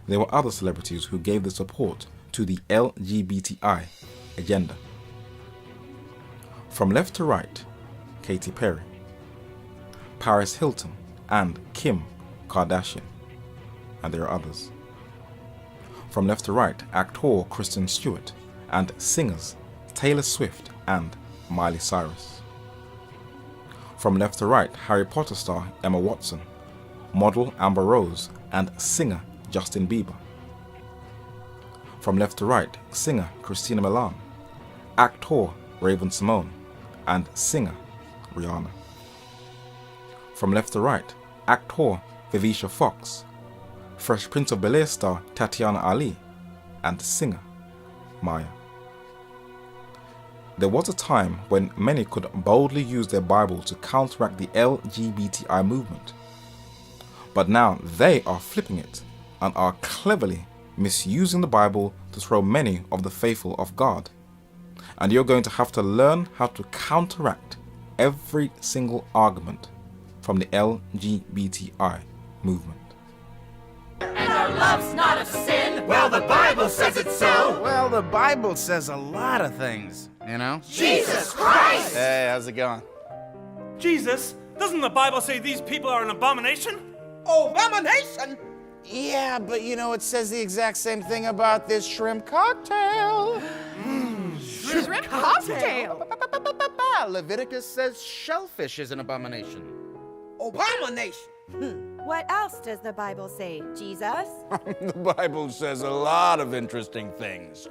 There were other celebrities who gave their support to the LGBTI agenda. From left to right, Katy Perry, Paris Hilton, and Kim Kardashian, and there are others. From left to right, actor Kristen Stewart, and singers Taylor Swift and Miley Cyrus. From left to right, Harry Potter star Emma Watson, model Amber Rose, and singer Justin Bieber. From left to right, singer Christina Milian, actor Raven Simone, and singer Rihanna. From left to right, actor Vivica Fox, Fresh Prince of Bel-Air star Tatiana Ali, and singer Maya. There was a time when many could boldly use their Bible to counteract the LGBTI movement. But now they are flipping it and are cleverly misusing the Bible to throw many of the faithful off guard. And you're going to have to learn how to counteract every single argument from the LGBTI movement. And our love's not a sin. Well, the Bible says it's so. Well, the Bible says a lot of things, you know? Jesus Christ! Hey, how's it going? Jesus, doesn't the Bible say these people are an abomination? Abomination? Yeah, but you know, it says the exact same thing about this shrimp cocktail. Shrimp cocktail? Leviticus says shellfish is an abomination. Abomination? What else does the Bible say, Jesus? The Bible says a lot of interesting things.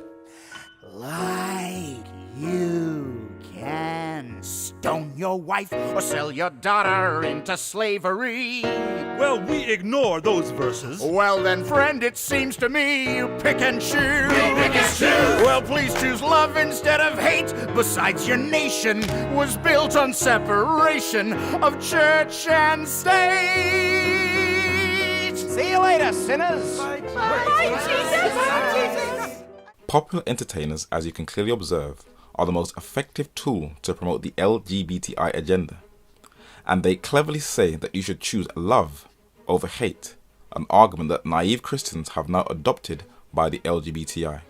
Like you can stone your wife or sell your daughter into slavery. Well, we ignore those verses. Well then, friend, it seems to me you pick and choose. Pick and choose. Well, please choose love instead of hate. Besides, your nation was built on separation of church and state. See you later, sinners. Bye, Jesus. Bye, Jesus. Popular entertainers, as you can clearly observe, are the most effective tool to promote the LGBTI agenda. And they cleverly say that you should choose love over hate, an argument that naive Christians have now adopted by the LGBTI.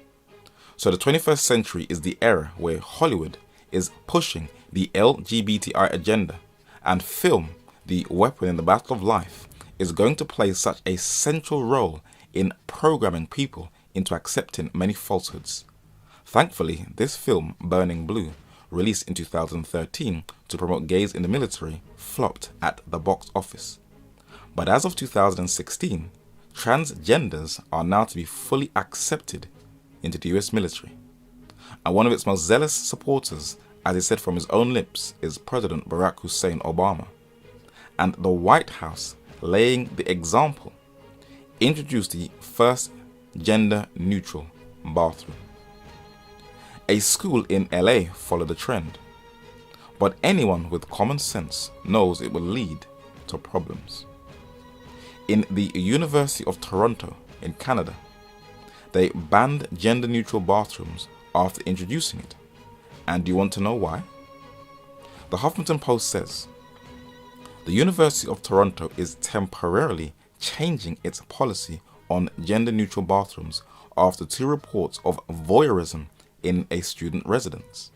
So the 21st century is the era where Hollywood is pushing the LGBTI agenda, and film, the weapon in the battle of life, is going to play such a central role in programming people into accepting many falsehoods. Thankfully, this film, Burning Blue, released in 2013 to promote gays in the military, flopped at the box office. But as of 2016, transgenders are now to be fully accepted into the US military. And one of its most zealous supporters, as he said from his own lips, is President Barack Hussein Obama. And the White House, laying the example, introduced the first gender-neutral bathroom. A school in LA followed the trend, but anyone with common sense knows it will lead to problems. In the University of Toronto in Canada, they banned gender-neutral bathrooms after introducing it. And do you want to know why? The Huffington Post says, the University of Toronto is temporarily changing its policy on gender-neutral bathrooms after 2 reports of voyeurism in a student residence.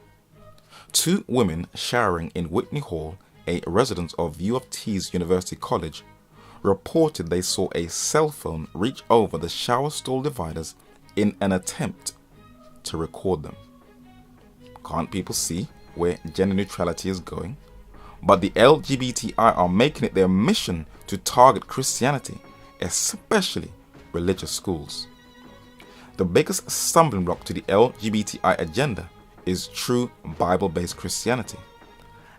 2 women showering in Whitney Hall, a residence of U of T's University College, reported they saw a cell phone reach over the shower stall dividers in an attempt to record them. Can't people see where gender neutrality is going? But the LGBTI are making it their mission to target Christianity, especially religious schools. The biggest stumbling block to the LGBTI agenda is true Bible-based Christianity.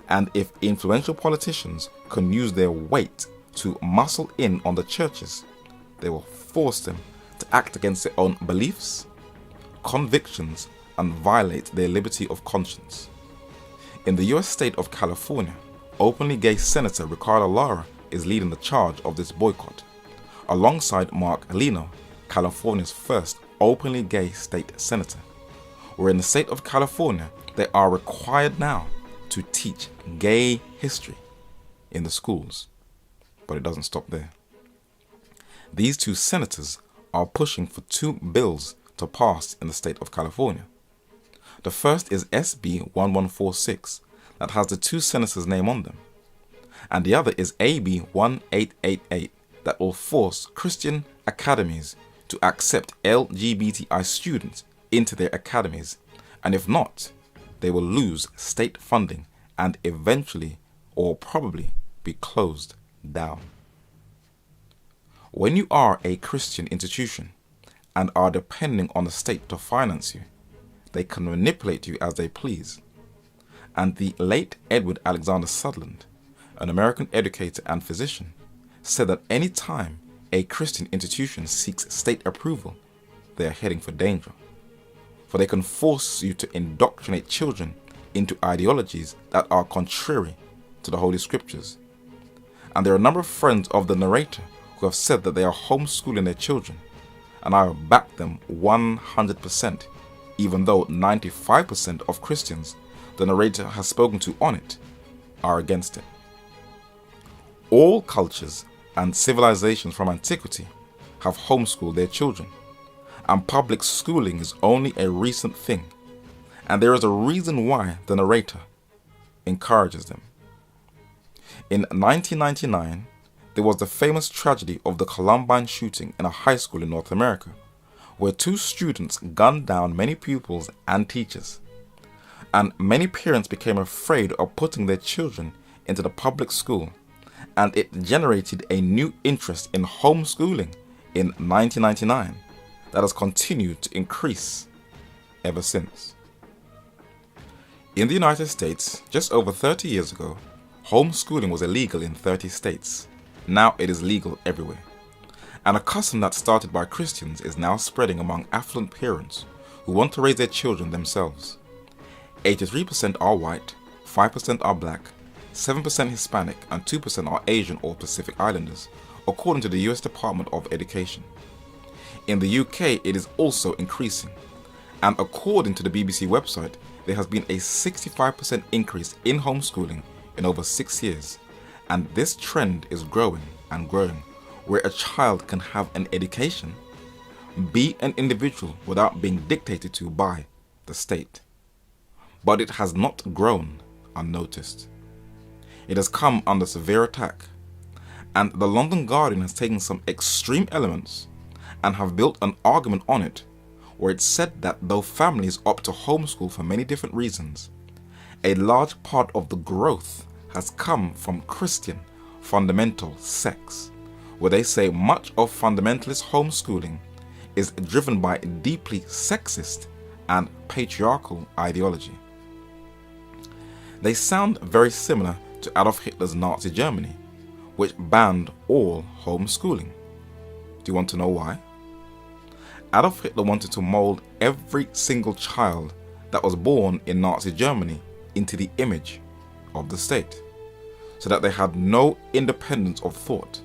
And if influential politicians can use their weight to muscle in on the churches, they will force them to act against their own beliefs, convictions, and violate their liberty of conscience. In the US state of California, openly gay Senator Ricardo Lara is leading the charge of this boycott, alongside Mark Leno, California's first openly gay state senator, where in the state of California they are required now to teach gay history in the schools. But it doesn't stop there. These two senators are pushing for 2 bills to pass in the state of California. The first is SB 1146 that has the 2 senators' name on them, and the other is AB 1888 that will force Christian academies to accept LGBTI students into their academies, and if not, they will lose state funding and eventually or probably be closed down. When you are a Christian institution and are depending on the state to finance you, they can manipulate you as they please. And the late Edward Alexander Sutherland, an American educator and physician, said that any time a Christian institution seeks state approval, they are heading for danger. For they can force you to indoctrinate children into ideologies that are contrary to the Holy Scriptures. And there are a number of friends of the narrator who have said that they are homeschooling their children, and I have backed them 100%, even though 95% of Christians the narrator has spoken to on it are against it. All cultures and civilizations from antiquity have homeschooled their children, and public schooling is only a recent thing, and there is a reason why the narrator encourages them. In 1999, there was the famous tragedy of the Columbine shooting in a high school in North America, where 2 students gunned down many pupils and teachers. And many parents became afraid of putting their children into the public school, and it generated a new interest in homeschooling in 1999 that has continued to increase ever since. In the United States, just over 30 years ago, homeschooling was illegal in 30 states. Now it is legal everywhere. And a custom that started by Christians is now spreading among affluent parents who want to raise their children themselves. 83% are white, 5% are black, 7% Hispanic, and 2% are Asian or Pacific Islanders, according to the US Department of Education. In the UK, it is also increasing, and according to the BBC website, there has been a 65% increase in homeschooling in over 6 years, and this trend is growing and growing, where a child can have an education, be an individual without being dictated to by the state. But it has not grown unnoticed. It has come under severe attack, and the London Guardian has taken some extreme elements and have built an argument on it, where it said that though families opt to homeschool for many different reasons, a large part of the growth has come from Christian fundamental sects, where they say much of fundamentalist homeschooling is driven by deeply sexist and patriarchal ideology. They sound very similar to Adolf Hitler's Nazi Germany, which banned all homeschooling. Do you want to know why? Adolf Hitler wanted to mold every single child that was born in Nazi Germany into the image of the state, so that they had no independence of thought.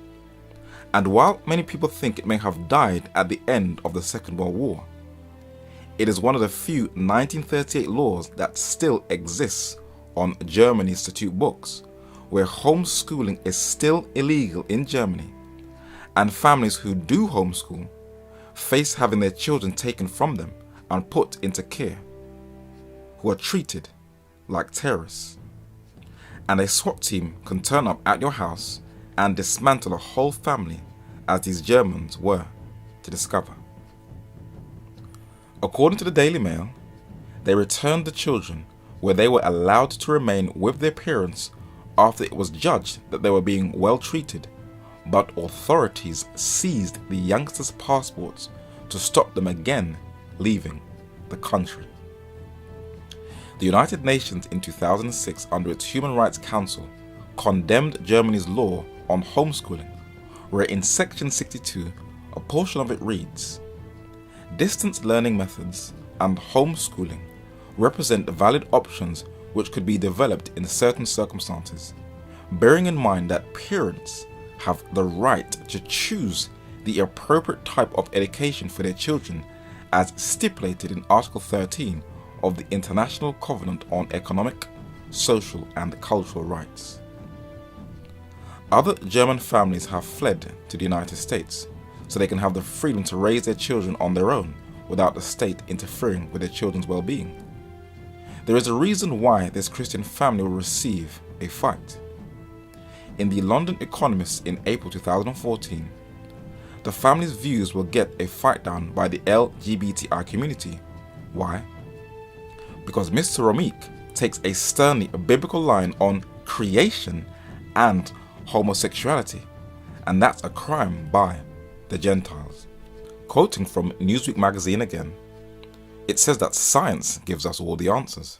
And while many people think it may have died at the end of the Second World War, it is one of the few 1938 laws that still exists on Germany's statute books, where homeschooling is still illegal in Germany, and families who do homeschool face having their children taken from them and put into care, who are treated like terrorists. And a SWAT team can turn up at your house and dismantle a whole family, as these Germans were to discover. According to the Daily Mail, they returned the children where they were allowed to remain with their parents after it was judged that they were being well treated, but authorities seized the youngsters' passports to stop them again leaving the country. The United Nations in 2006, under its Human Rights Council, condemned Germany's law on homeschooling, where in Section 62, a portion of it reads, "Distance learning methods and homeschooling represent valid options which could be developed in certain circumstances, bearing in mind that parents have the right to choose the appropriate type of education for their children as stipulated in Article 13 of the International Covenant on Economic, Social and Cultural Rights. Other German families have fled to the United States so they can have the freedom to raise their children on their own without the state interfering with their children's well-being. There is a reason why this Christian family will receive a fight. In the London Economist in April 2014, the family's views will get a fight down by the LGBTI community. Why? Because Mr. Romik takes a sternly biblical line on creation and homosexuality, and that's a crime by the Gentiles. Quoting from Newsweek magazine again, it says that science gives us all the answers,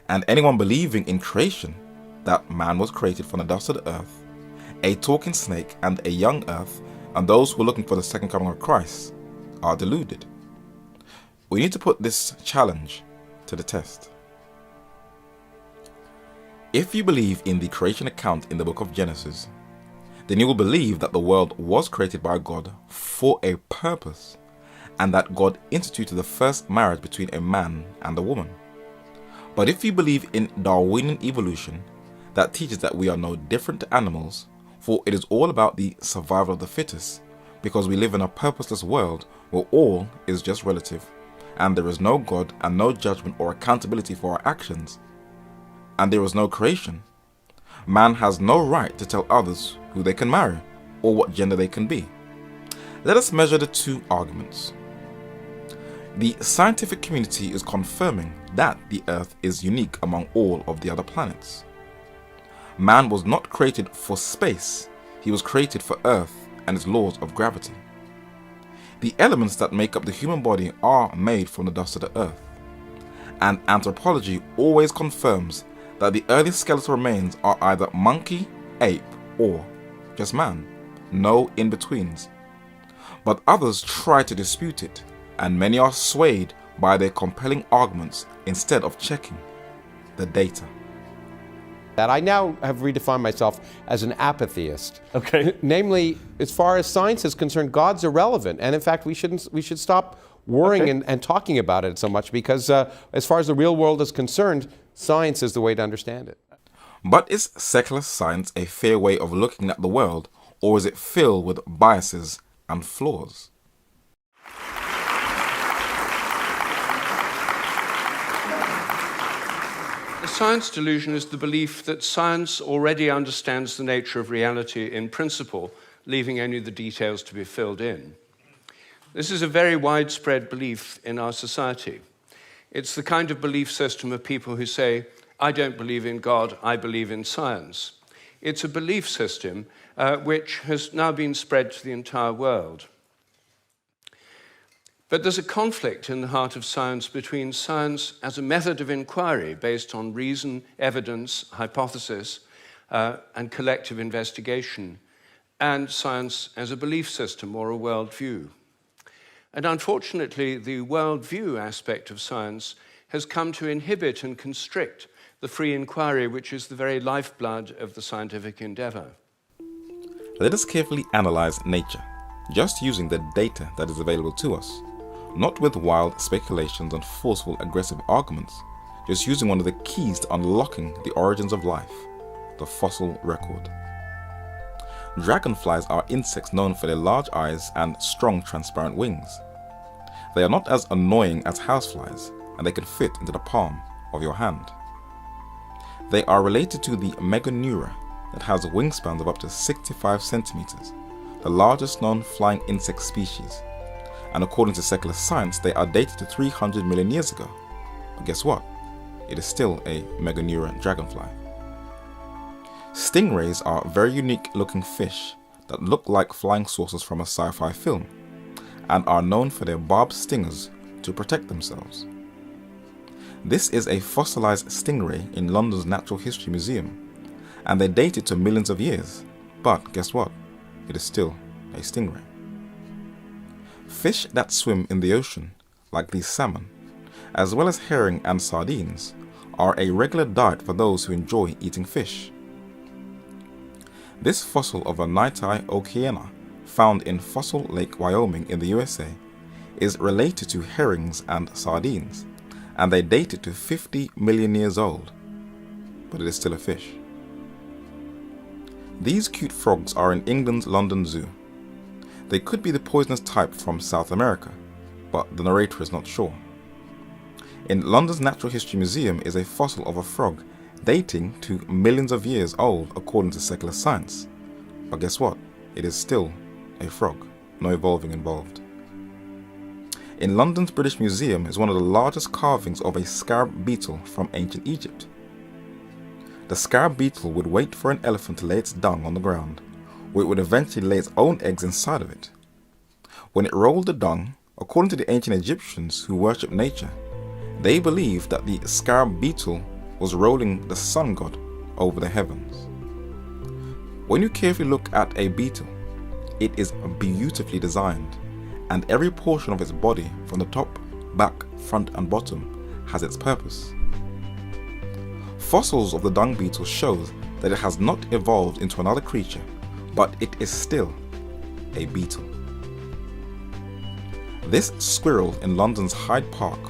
and anyone believing in creation, that man was created from the dust of the earth, a talking snake and a young earth, and those who are looking for the second coming of Christ are deluded. We need to put this challenge to the test. If you believe in the creation account in the book of Genesis, then you will believe that the world was created by God for a purpose, and that God instituted the first marriage between a man and a woman. But if you believe in Darwinian evolution, that teaches that we are no different to animals, for it is all about the survival of the fittest, because we live in a purposeless world where all is just relative, and there is no God and no judgment or accountability for our actions, and there is no creation, man has no right to tell others who they can marry or what gender they can be. Let us measure the two arguments. The scientific community is confirming that the Earth is unique among all of the other planets. Man was not created for space, he was created for Earth and its laws of gravity. The elements that make up the human body are made from the dust of the earth, and anthropology always confirms that the earliest skeletal remains are either monkey, ape, or just man, no in-betweens. But others try to dispute it, and many are swayed by their compelling arguments instead of checking the data. That I now have redefined myself as an apatheist. Okay. Namely, as far as science is concerned, God's irrelevant, and in fact, we should stop worrying and talking about it so much, because as far as the real world is concerned, science is the way to understand it. But is secular science a fair way of looking at the world, or is it filled with biases and flaws? The science delusion is the belief that science already understands the nature of reality in principle, leaving only the details to be filled in. This is a very widespread belief in our society. It's the kind of belief system of people who say, I don't believe in God, I believe in science. It's a belief system which has now been spread to the entire world. But there's a conflict in the heart of science between science as a method of inquiry based on reason, evidence, hypothesis, and collective investigation, and science as a belief system or a worldview. And unfortunately, the worldview aspect of science has come to inhibit and constrict the free inquiry, which is the very lifeblood of the scientific endeavor. Let us carefully analyze nature, just using the data that is available to us, not with wild speculations and forceful aggressive arguments, just using one of the keys to unlocking the origins of life, the fossil record. Dragonflies are insects known for their large eyes and strong transparent wings. They are not as annoying as houseflies, and they can fit into the palm of your hand. They are related to the Meganeura that has wingspans of up to 65 centimeters, the largest known flying insect species. And according to secular science, they are dated to 300 million years ago. But guess what? It is still a Meganeura dragonfly. Stingrays are very unique looking fish that look like flying saucers from a sci-fi film, and are known for their barbed stingers to protect themselves. This is a fossilized stingray in London's Natural History Museum, and they date it to millions of years. But guess what? It is still a stingray. Fish that swim in the ocean, like these salmon, as well as herring and sardines, are a regular diet for those who enjoy eating fish. This fossil of a Niti okeana, found in Fossil Lake, Wyoming in the USA, is related to herrings and sardines, and they date it to 50 million years old, but it is still a fish. These cute frogs are in England's London Zoo. They could be the poisonous type from South America, but the narrator is not sure. In London's Natural History Museum is a fossil of a frog dating to millions of years old according to secular science. But guess what? It is still a frog, no evolving involved. In London's British Museum is one of the largest carvings of a scarab beetle from ancient Egypt. The scarab beetle would wait for an elephant to lay its dung on the ground, where it would eventually lay its own eggs inside of it. When it rolled the dung, according to the ancient Egyptians who worshipped nature, they believed that the scarab beetle was rolling the sun god over the heavens. When you carefully look at a beetle, it is beautifully designed, and every portion of its body, from the top, back, front and bottom, has its purpose. Fossils of the dung beetle shows that it has not evolved into another creature, but it is still a beetle. This squirrel in London's Hyde Park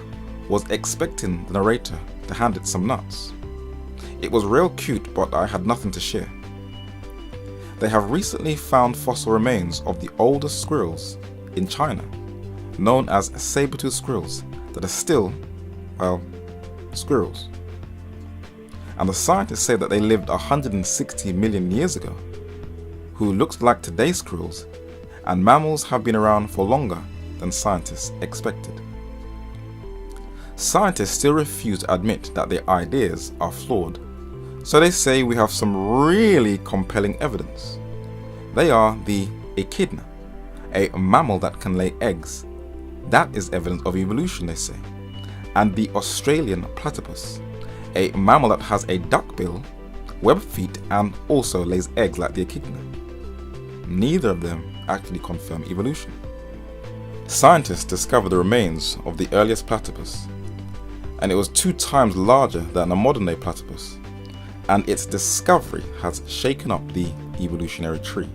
was expecting the narrator to hand it some nuts. It was real cute, but I had nothing to share. They have recently found fossil remains of the oldest squirrels in China, known as saber-toothed squirrels, that are still, well, squirrels. And the scientists say that they lived 160 million years ago, who looks like today's squirrels, and mammals have been around for longer than scientists expected. Scientists still refuse to admit that their ideas are flawed, so they say we have some really compelling evidence. They are the echidna, a mammal that can lay eggs. That is evidence of evolution, they say. And the Australian platypus, a mammal that has a duck bill, webbed feet and also lays eggs like the echidna. Neither of them actually confirm evolution. Scientists discovered the remains of the earliest platypus, and it was 2 times larger than a modern-day platypus, and its discovery has shaken up the evolutionary tree.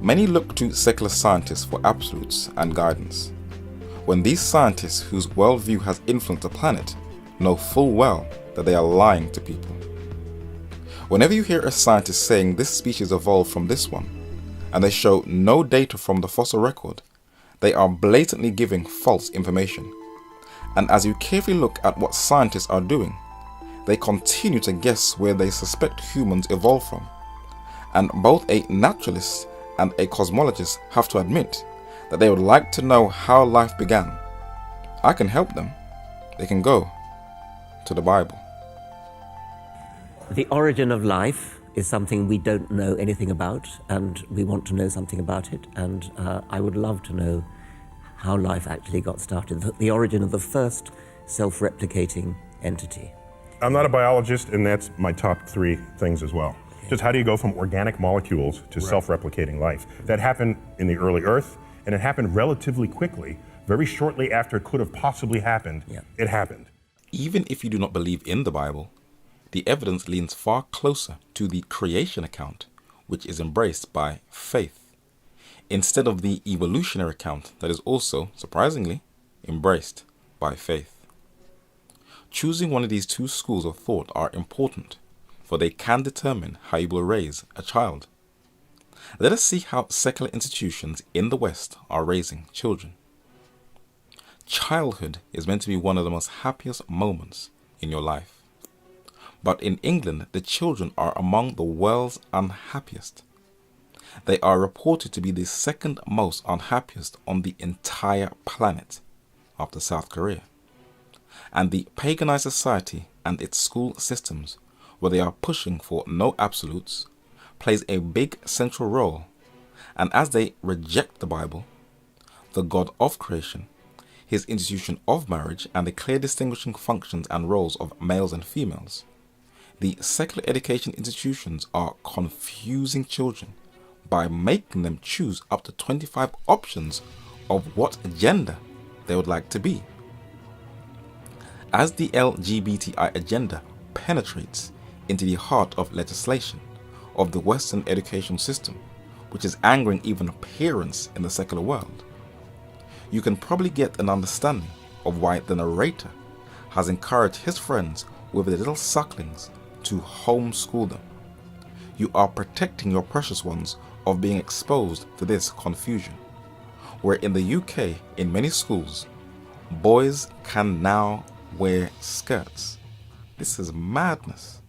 Many look to secular scientists for absolutes and guidance, when these scientists whose worldview has influenced the planet know full well that they are lying to people. Whenever you hear a scientist saying this species evolved from this one, and they show no data from the fossil record, they are blatantly giving false information. And as you carefully look at what scientists are doing, they continue to guess where they suspect humans evolved from. And both a naturalist and a cosmologist have to admit that they would like to know how life began. I can help them. They can go to the Bible. The origin of life is something we don't know anything about, and we want to know something about it, and I would love to know how life actually got started, the origin of the first self-replicating entity. I'm not a biologist, and that's my top 3 things as well. Just how do you go from organic molecules to self-replicating life? That happened in the early Earth, and it happened relatively quickly, very shortly after it could have possibly happened. It happened. Even if you do not believe in the Bible, the evidence leans far closer to the creation account, which is embraced by faith, instead of the evolutionary account that is also, surprisingly, embraced by faith. Choosing one of these 2 schools of thought are important, for they can determine how you will raise a child. Let us see how secular institutions in the West are raising children. Childhood is meant to be one of the most happiest moments in your life. But in England, the children are among the world's unhappiest. They are reported to be the 2nd most unhappiest on the entire planet, after South Korea. And the paganized society and its school systems, where they are pushing for no absolutes, plays a big central role. And as they reject the Bible, the God of creation, his institution of marriage, and the clear distinguishing functions and roles of males and females, the secular education institutions are confusing children by making them choose up to 25 options of what gender they would like to be. As the LGBTI agenda penetrates into the heart of legislation of the Western education system, which is angering even parents in the secular world, you can probably get an understanding of why the narrator has encouraged his friends with the little sucklings to homeschool them. You are protecting your precious ones of being exposed to this confusion, where in the UK, in many schools, boys can now wear skirts. This is madness.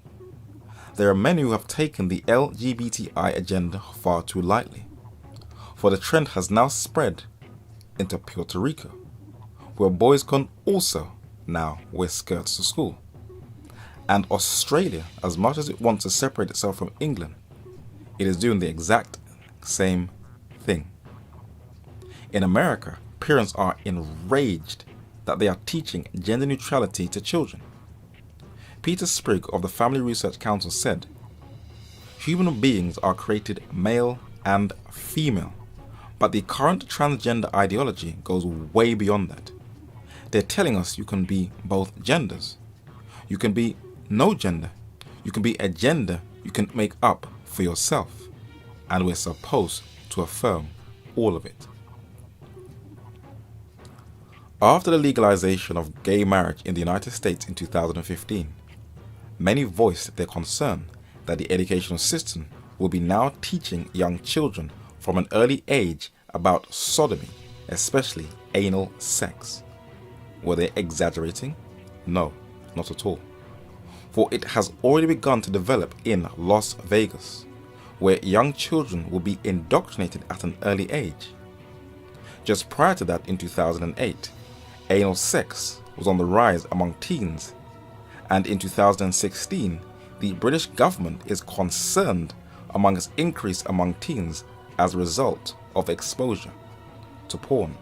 There are many who have taken the LGBTI agenda far too lightly, for the trend has now spread into Puerto Rico, where boys can also now wear skirts to school. And Australia, as much as it wants to separate itself from England, it is doing the exact same thing. In America, parents are enraged that they are teaching gender neutrality to children. Peter Sprigg of the Family Research Council said, "Human beings are created male and female, but the current transgender ideology goes way beyond that. They're telling us you can be both genders. You can be no gender. You can be a gender you can make up for yourself. And we're supposed to affirm all of it." After the legalization of gay marriage in the United States in 2015, many voiced their concern that the educational system will be now teaching young children from an early age about sodomy, especially anal sex. Were they exaggerating? No, not at all. For it has already begun to develop in Las Vegas, where young children will be indoctrinated at an early age. Just prior to that, in 2008, anal sex was on the rise among teens, and in 2016, the British government is concerned among its increase among teens as a result of exposure to porn.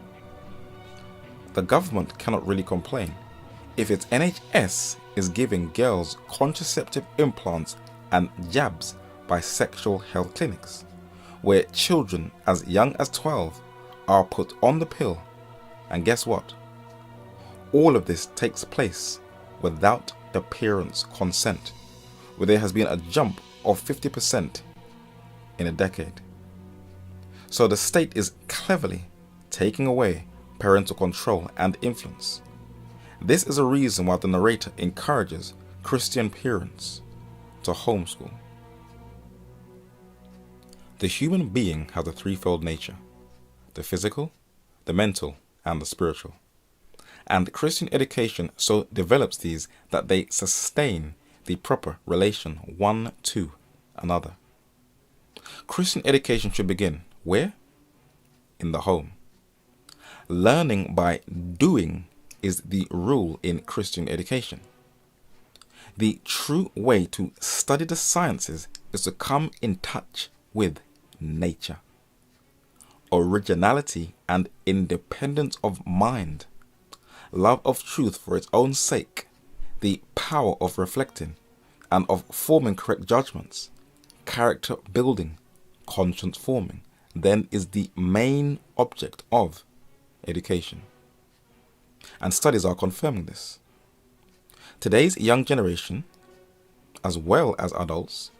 The government cannot really complain if its NHS is giving girls contraceptive implants and jabs by sexual health clinics, where children as young as 12 are put on the pill, and guess what? All of this takes place without the parents' consent, where there has been a jump of 50% in a decade. So the state is cleverly taking away parental control and influence. This is a reason why the narrator encourages Christian parents to homeschool. The human being has a threefold nature: the physical, the mental, and the spiritual. And Christian education so develops these that they sustain the proper relation one to another. Christian education should begin where? In the home. Learning by doing is the rule in Christian education. The true way to study the sciences is to come in touch with nature. Originality and independence of mind, love of truth for its own sake, the power of reflecting and of forming correct judgments, character building, conscience forming, then is the main object of education. And studies are confirming this. Today's young generation, as well as adults,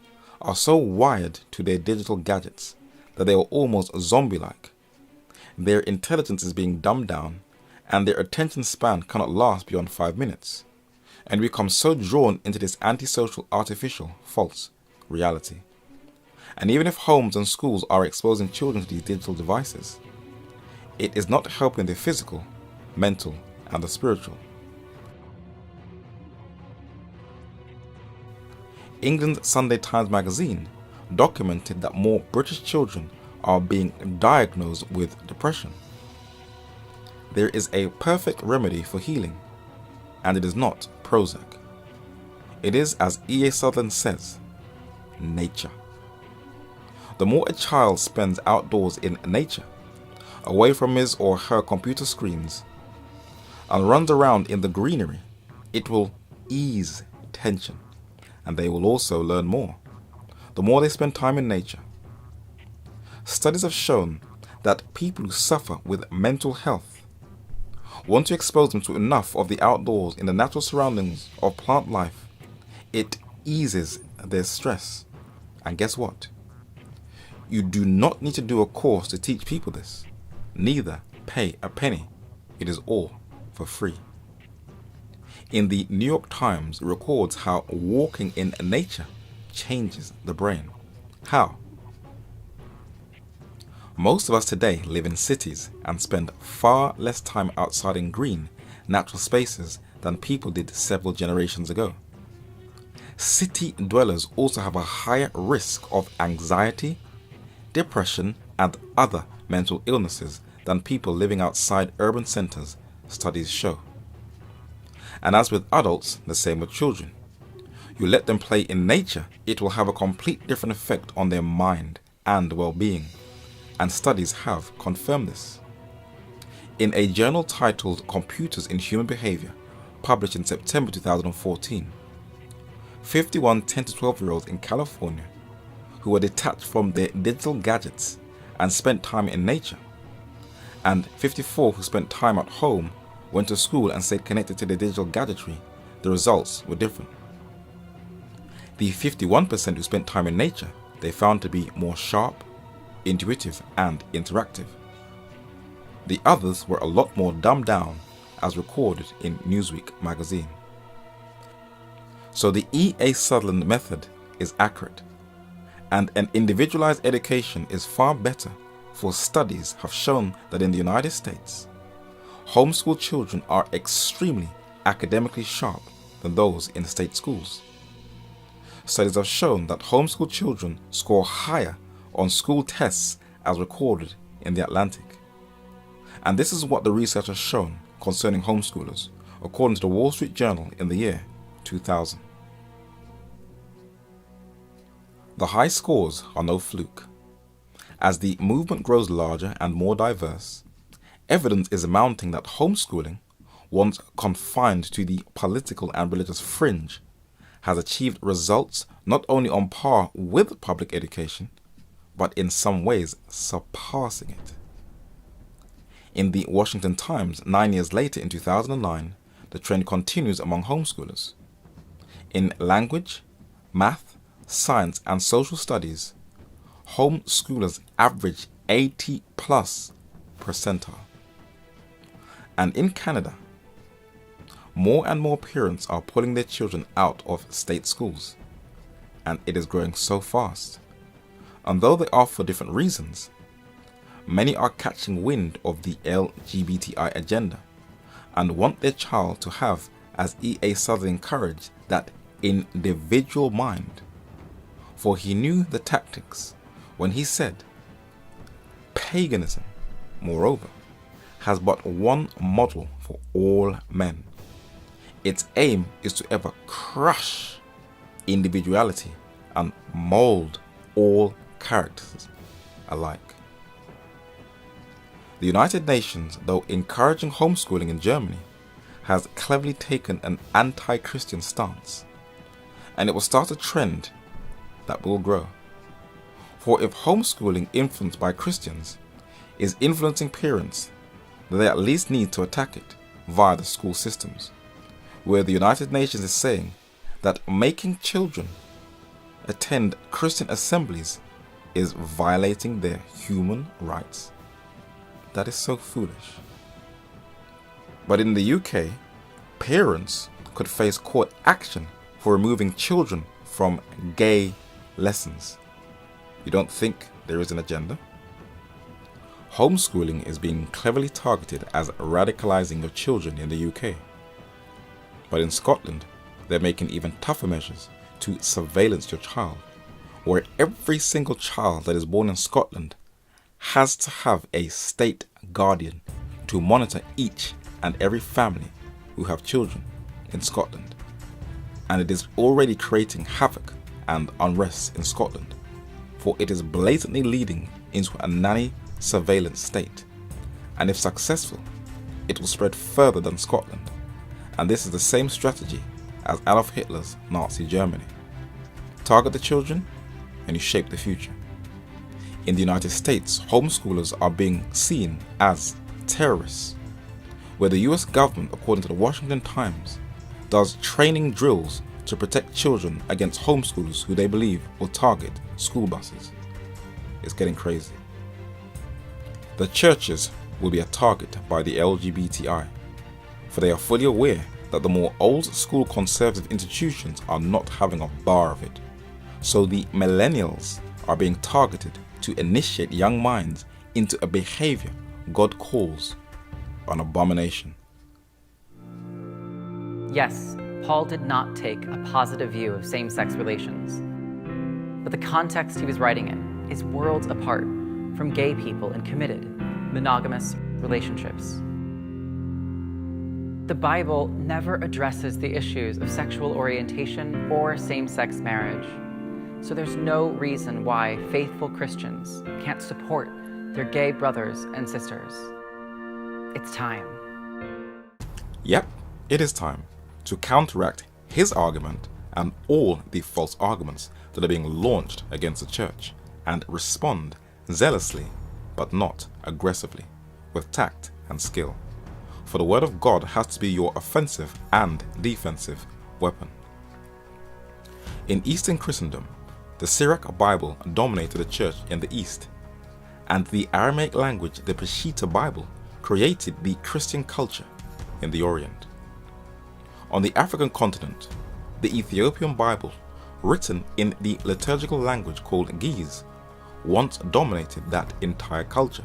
are so wired to their digital gadgets that they are almost zombie-like. Their intelligence is being dumbed down, and their attention span cannot last beyond 5 minutes, and become so drawn into this antisocial, artificial, false reality. And even if homes and schools are exposing children to these digital devices, it is not helping the physical, mental, and the spiritual. England's Sunday Times magazine documented that more British children are being diagnosed with depression. There is a perfect remedy for healing, and it is not Prozac. It is, as E.A. Sutherland says, nature. The more a child spends outdoors in nature, away from his or her computer screens, and runs around in the greenery, it will ease tension, and they will also learn more, the more they spend time in nature. Studies have shown that people who suffer with mental health Once you expose them to enough of the outdoors in the natural surroundings of plant life, it eases their stress. And guess what? You do not need to do a course to teach people this. Neither pay a penny. It is all for free. In the New York Times, it records how walking in nature changes the brain. How? Most of us today live in cities and spend far less time outside in green, natural spaces than people did several generations ago. City dwellers also have a higher risk of anxiety, depression, and other mental illnesses than people living outside urban centers, studies show. And as with adults, the same with children. You let them play in nature, it will have a complete different effect on their mind and well-being. And studies have confirmed this. In a journal titled Computers in Human Behavior, published in September 2014, 51 10 to 12-year-olds in California who were detached from their digital gadgets and spent time in nature, and 54 who spent time at home, went to school and stayed connected to their digital gadgetry, the results were different. The 51% who spent time in nature, they found to be more sharp, intuitive, and interactive. The others were a lot more dumbed down, as recorded in Newsweek magazine. So the E.A. Sutherland method is accurate, and an individualized education is far better, for studies have shown that in the United States, homeschool children are extremely academically sharp than those in state schools. Studies have shown that homeschool children score higher on school tests as recorded in The Atlantic. And this is what the research has shown concerning homeschoolers, according to the Wall Street Journal in the year 2000. The high scores are no fluke. As the movement grows larger and more diverse, evidence is mounting that homeschooling, once confined to the political and religious fringe, has achieved results not only on par with public education, but in some ways surpassing it. In the Washington Times, 9 years later in 2009, the trend continues among homeschoolers. In language, math, science, and social studies, homeschoolers average 80+ percentile. And in Canada, more and more parents are pulling their children out of state schools, and it is growing so fast. And though they are for different reasons, many are catching wind of the LGBTI agenda and want their child to have, as E.A. Sutherland encouraged, that individual mind. For he knew the tactics when he said, paganism, moreover, has but one model for all men. Its aim is to ever crush individuality and mold all characters alike. The United Nations, though encouraging homeschooling in Germany, has cleverly taken an anti-Christian stance, and it will start a trend that will grow. For if homeschooling influenced by Christians is influencing parents, then they at least need to attack it via the school systems, where the United Nations is saying that making children attend Christian assemblies is violating their human rights. That is so foolish. But in the UK, parents could face court action for removing children from gay lessons. You don't think there is an agenda? Homeschooling is being cleverly targeted as radicalizing your children in the UK. But in Scotland, they're making even tougher measures to surveillance your child, where every single child that is born in Scotland has to have a state guardian to monitor each and every family who have children in Scotland. And it is already creating havoc and unrest in Scotland, for it is blatantly leading into a nanny surveillance state. And if successful, it will spread further than Scotland. And this is the same strategy as Adolf Hitler's Nazi Germany. Target the children and you shape the future. In the United States, homeschoolers are being seen as terrorists, where the US government, according to the Washington Times, does training drills to protect children against homeschoolers who they believe will target school buses. It's getting crazy. The churches will be a target by the LGBTI, for they are fully aware that the more old school conservative institutions are not having a bar of it. So the millennials are being targeted to initiate young minds into a behavior God calls an abomination. Yes, Paul did not take a positive view of same-sex relations, but the context he was writing in is worlds apart from gay people in committed, monogamous relationships. The Bible never addresses the issues of sexual orientation or same-sex marriage, so there's no reason why faithful Christians can't support their gay brothers and sisters. It's time. Yep, it is time to counteract his argument and all the false arguments that are being launched against the church, and respond zealously but not aggressively, with tact and skill. For the word of God has to be your offensive and defensive weapon. In Eastern Christendom, the Syriac Bible dominated the church in the East, and the Aramaic language, the Peshitta Bible, created the Christian culture in the Orient. On the African continent, the Ethiopian Bible, written in the liturgical language called Ge'ez, once dominated that entire culture.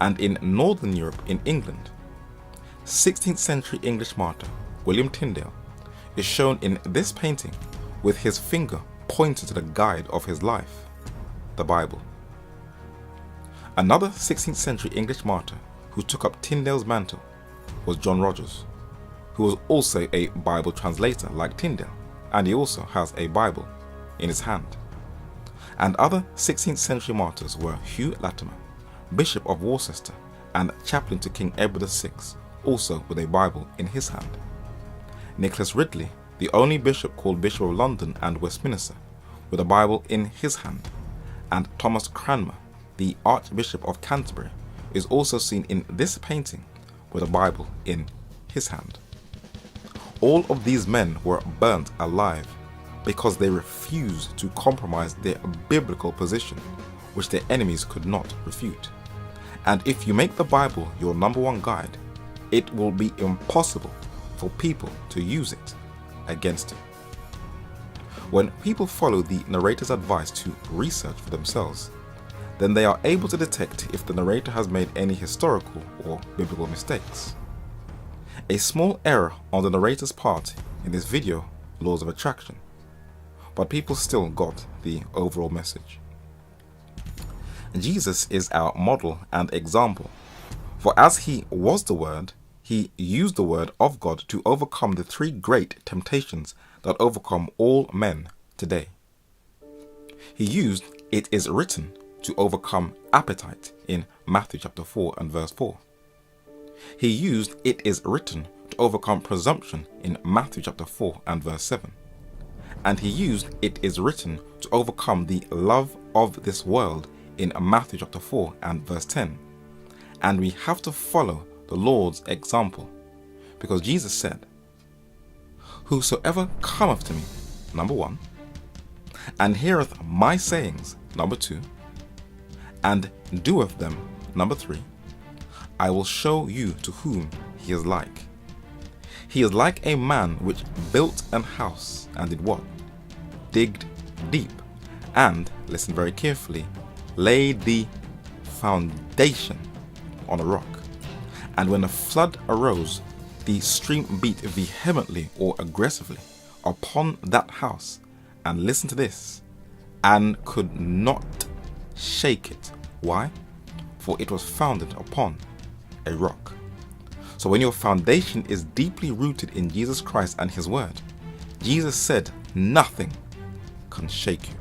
And in Northern Europe, in England, 16th century English martyr William Tyndale is shown in this painting with his finger pointed to the guide of his life, the Bible. Another 16th century English martyr who took up Tyndale's mantle was John Rogers, who was also a Bible translator like Tyndale, and he also has a Bible in his hand. And other 16th century martyrs were Hugh Latimer, Bishop of Worcester and chaplain to King Edward VI, also with a Bible in his hand. Nicholas Ridley, the only bishop called Bishop of London and Westminster, with a Bible in his hand, and Thomas Cranmer, the Archbishop of Canterbury, is also seen in this painting with a Bible in his hand. All of these men were burnt alive because they refused to compromise their biblical position, which their enemies could not refute. And if you make the Bible your number one guide, it will be impossible for people to use it against you. When people follow the narrator's advice to research for themselves, then they are able to detect if the narrator has made any historical or biblical mistakes. A small error on the narrator's part in this video, Laws of Attraction, but people still got the overall message. Jesus is our model and example, for as he was the Word, he used the Word of God to overcome the three great temptations that overcome all men today. He used "it is written" to overcome appetite in Matthew chapter 4 and verse 4. He used "it is written" to overcome presumption in Matthew chapter 4 and verse 7. And he used "it is written" to overcome the love of this world in Matthew chapter 4 and verse 10. And we have to follow the Lord's example, because Jesus said, "Whosoever cometh to me," number 1, "and heareth my sayings," number 2, "and doeth them," number 3, "I will show you to whom he is like. He is like a man which built an house and did what? Digged deep, and," listen very carefully, "laid the foundation on a rock. And when a flood arose, the stream beat vehemently or aggressively upon that house," and listen to this, "and could not shake it." Why? For it was founded upon a rock. So when your foundation is deeply rooted in Jesus Christ and his word, Jesus said nothing can shake you.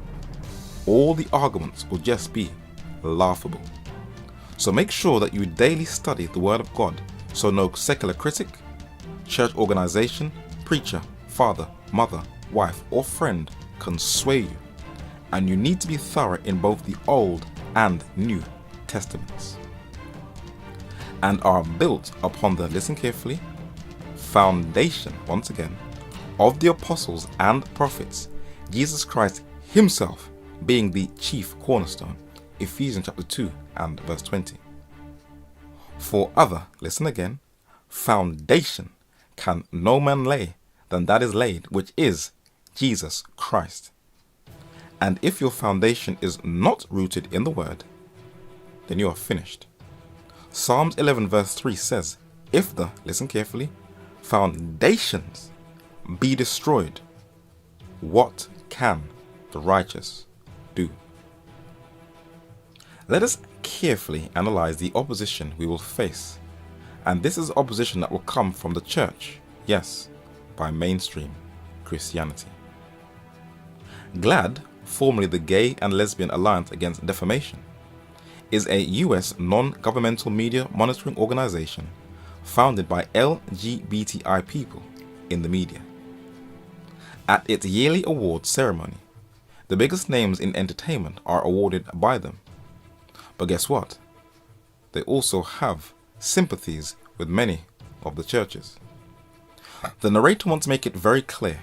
All the arguments will just be laughable. So make sure that you daily study the word of God, so no secular critic, church organization, preacher, father, mother, wife, or friend can sway you. And you need to be thorough in both the Old and New Testaments. and are built upon the, listen carefully, foundation, once again, of the apostles and prophets, Jesus Christ himself being the chief cornerstone, Ephesians chapter 2 and verse 20. For other, listen again, foundation can no man lay than that is laid, which is Jesus Christ. And if your foundation is not rooted in the word, then you are finished. Psalms 11 verse 3 says, if the, listen carefully, foundations be destroyed, what can the righteous do? Let us carefully analyze the opposition we will face. And this is opposition that will come from the church, yes, by mainstream Christianity. GLAAD, formerly the Gay and Lesbian Alliance Against Defamation, is a US non-governmental media monitoring organization founded by LGBTI people in the media. At its yearly awards ceremony, the biggest names in entertainment are awarded by them. But guess what? They also have sympathies with many of the churches. The narrator wants to make it very clear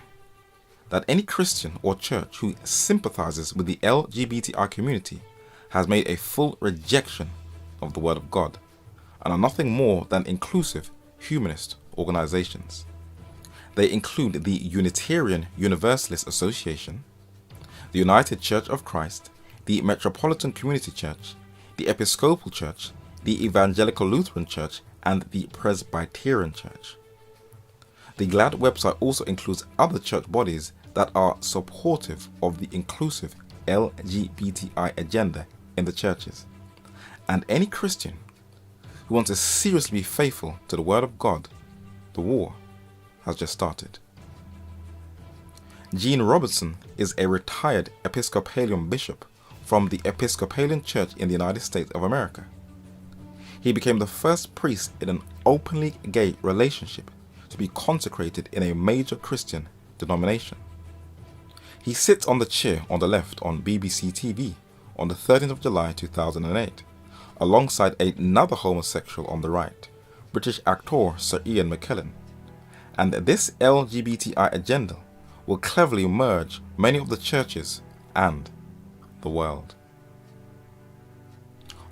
that any Christian or church who sympathizes with the LGBTI community has made a full rejection of the Word of God and are nothing more than inclusive humanist organizations. They include the Unitarian Universalist Association, the United Church of Christ, the Metropolitan Community Church, the Episcopal Church, the Evangelical Lutheran Church, and the Presbyterian Church. The GLAAD website also includes other church bodies that are supportive of the inclusive LGBTI agenda in the churches. And any Christian who wants to seriously be faithful to the Word of God, the war has just started. Gene Robertson is a retired Episcopalian bishop from the Episcopalian Church in the United States of America. He became the first priest in an openly gay relationship to be consecrated in a major Christian denomination. He sits on the chair on the left on BBC TV on the 13th of July 2008, alongside another homosexual on the right, British actor Sir Ian McKellen. And this LGBTI agenda will cleverly merge many of the churches and the world.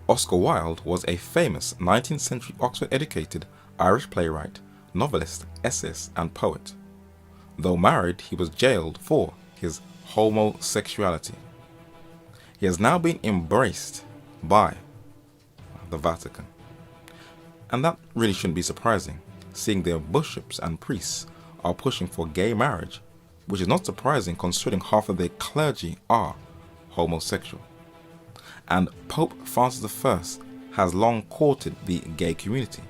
Oscar Wilde was a famous 19th century Oxford-educated Irish playwright, novelist, essayist, and poet. Though married, he was jailed for his homosexuality. He has now been embraced by the Vatican. And that really shouldn't be surprising, seeing their bishops and priests are pushing for gay marriage, which is not surprising considering half of their clergy are homosexual. And Pope Francis I has long courted the gay community.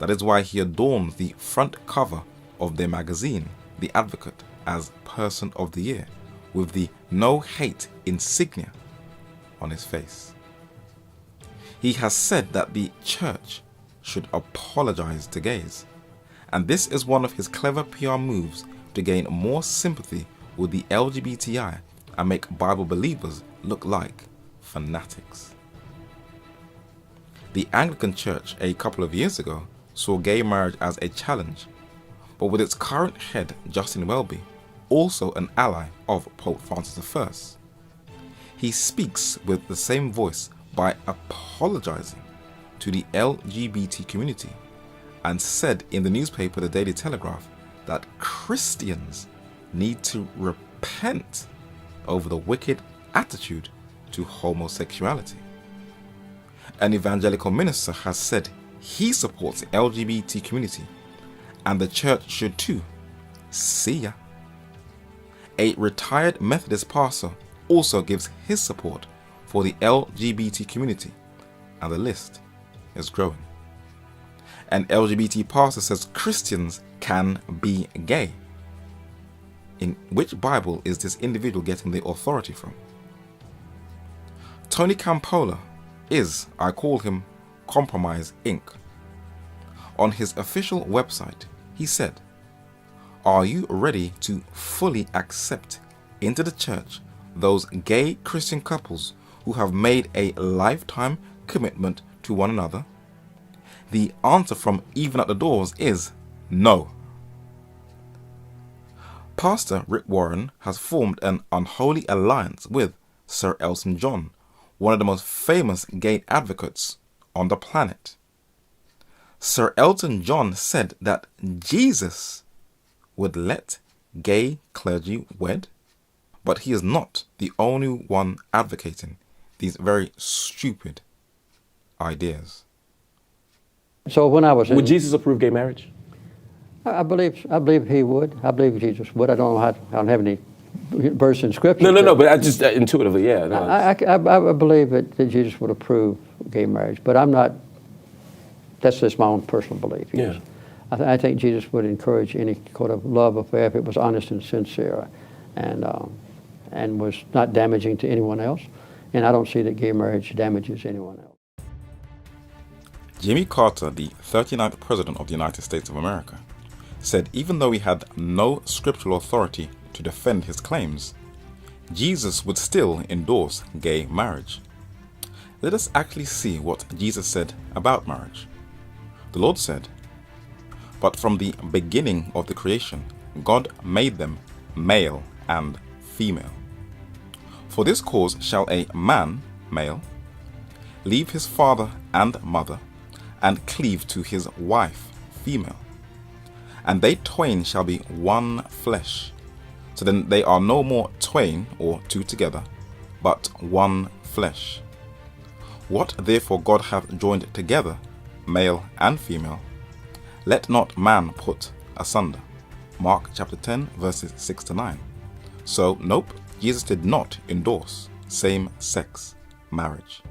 That is why he adorns the front cover of their magazine, The Advocate, as Person of the Year, with the No Hate insignia on his face. He has said that the church should apologize to gays, and this is one of his clever PR moves to gain more sympathy with the LGBTI and make Bible believers look like fanatics. The Anglican Church a couple of years ago saw gay marriage as a challenge, but with its current head, Justin Welby, also an ally of Pope Francis I, he speaks with the same voice by apologizing to the LGBT community and said in the newspaper The Daily Telegraph that Christians need to repent over the wicked attitude to homosexuality. An evangelical minister has said he supports the LGBT community and the church should too. See ya. A retired Methodist pastor also gives his support for the LGBT community, and the list is growing. An LGBT pastor says Christians can be gay. In which Bible is this individual getting the authority from? Tony Campola is, I call him, Compromise Inc. On his official website, he said, "Are you ready to fully accept into the church those gay Christian couples who have made a lifetime commitment to one another? the answer from even at the doors is no. Pastor Rick Warren has formed an unholy alliance with Sir Elton John, one of the most famous gay advocates on the planet. Sir Elton John said that Jesus would let gay clergy wed, but he is not the only one advocating these very stupid ideas. So when I was would Jesus approve gay marriage? I believe he would. I believe Jesus would. I don't know how. I don't have any verse in Scripture. No. But I just intuitively, yeah. No. I believe that Jesus would approve gay marriage, but I'm not. That's just my own personal belief. Yes. Yeah. I think Jesus would encourage any kind of love affair if it was honest and sincere, and was not damaging to anyone else. And I don't see that gay marriage damages anyone else. Jimmy Carter, the 39th President of the United States of America, said even though he had no scriptural authority to defend his claims, Jesus would still endorse gay marriage. Let us actually see what Jesus said about marriage. The Lord said, "But from the beginning of the creation, God made them male and female. For this cause shall a man, male, leave his father and mother, and cleave to his wife, female. And they twain shall be one flesh. So then they are no more twain or two together, but one flesh. What therefore God hath joined together, male and female, let not man put asunder." Mark chapter 10 verses 6 to 9. So nope, Jesus did not endorse same-sex marriage.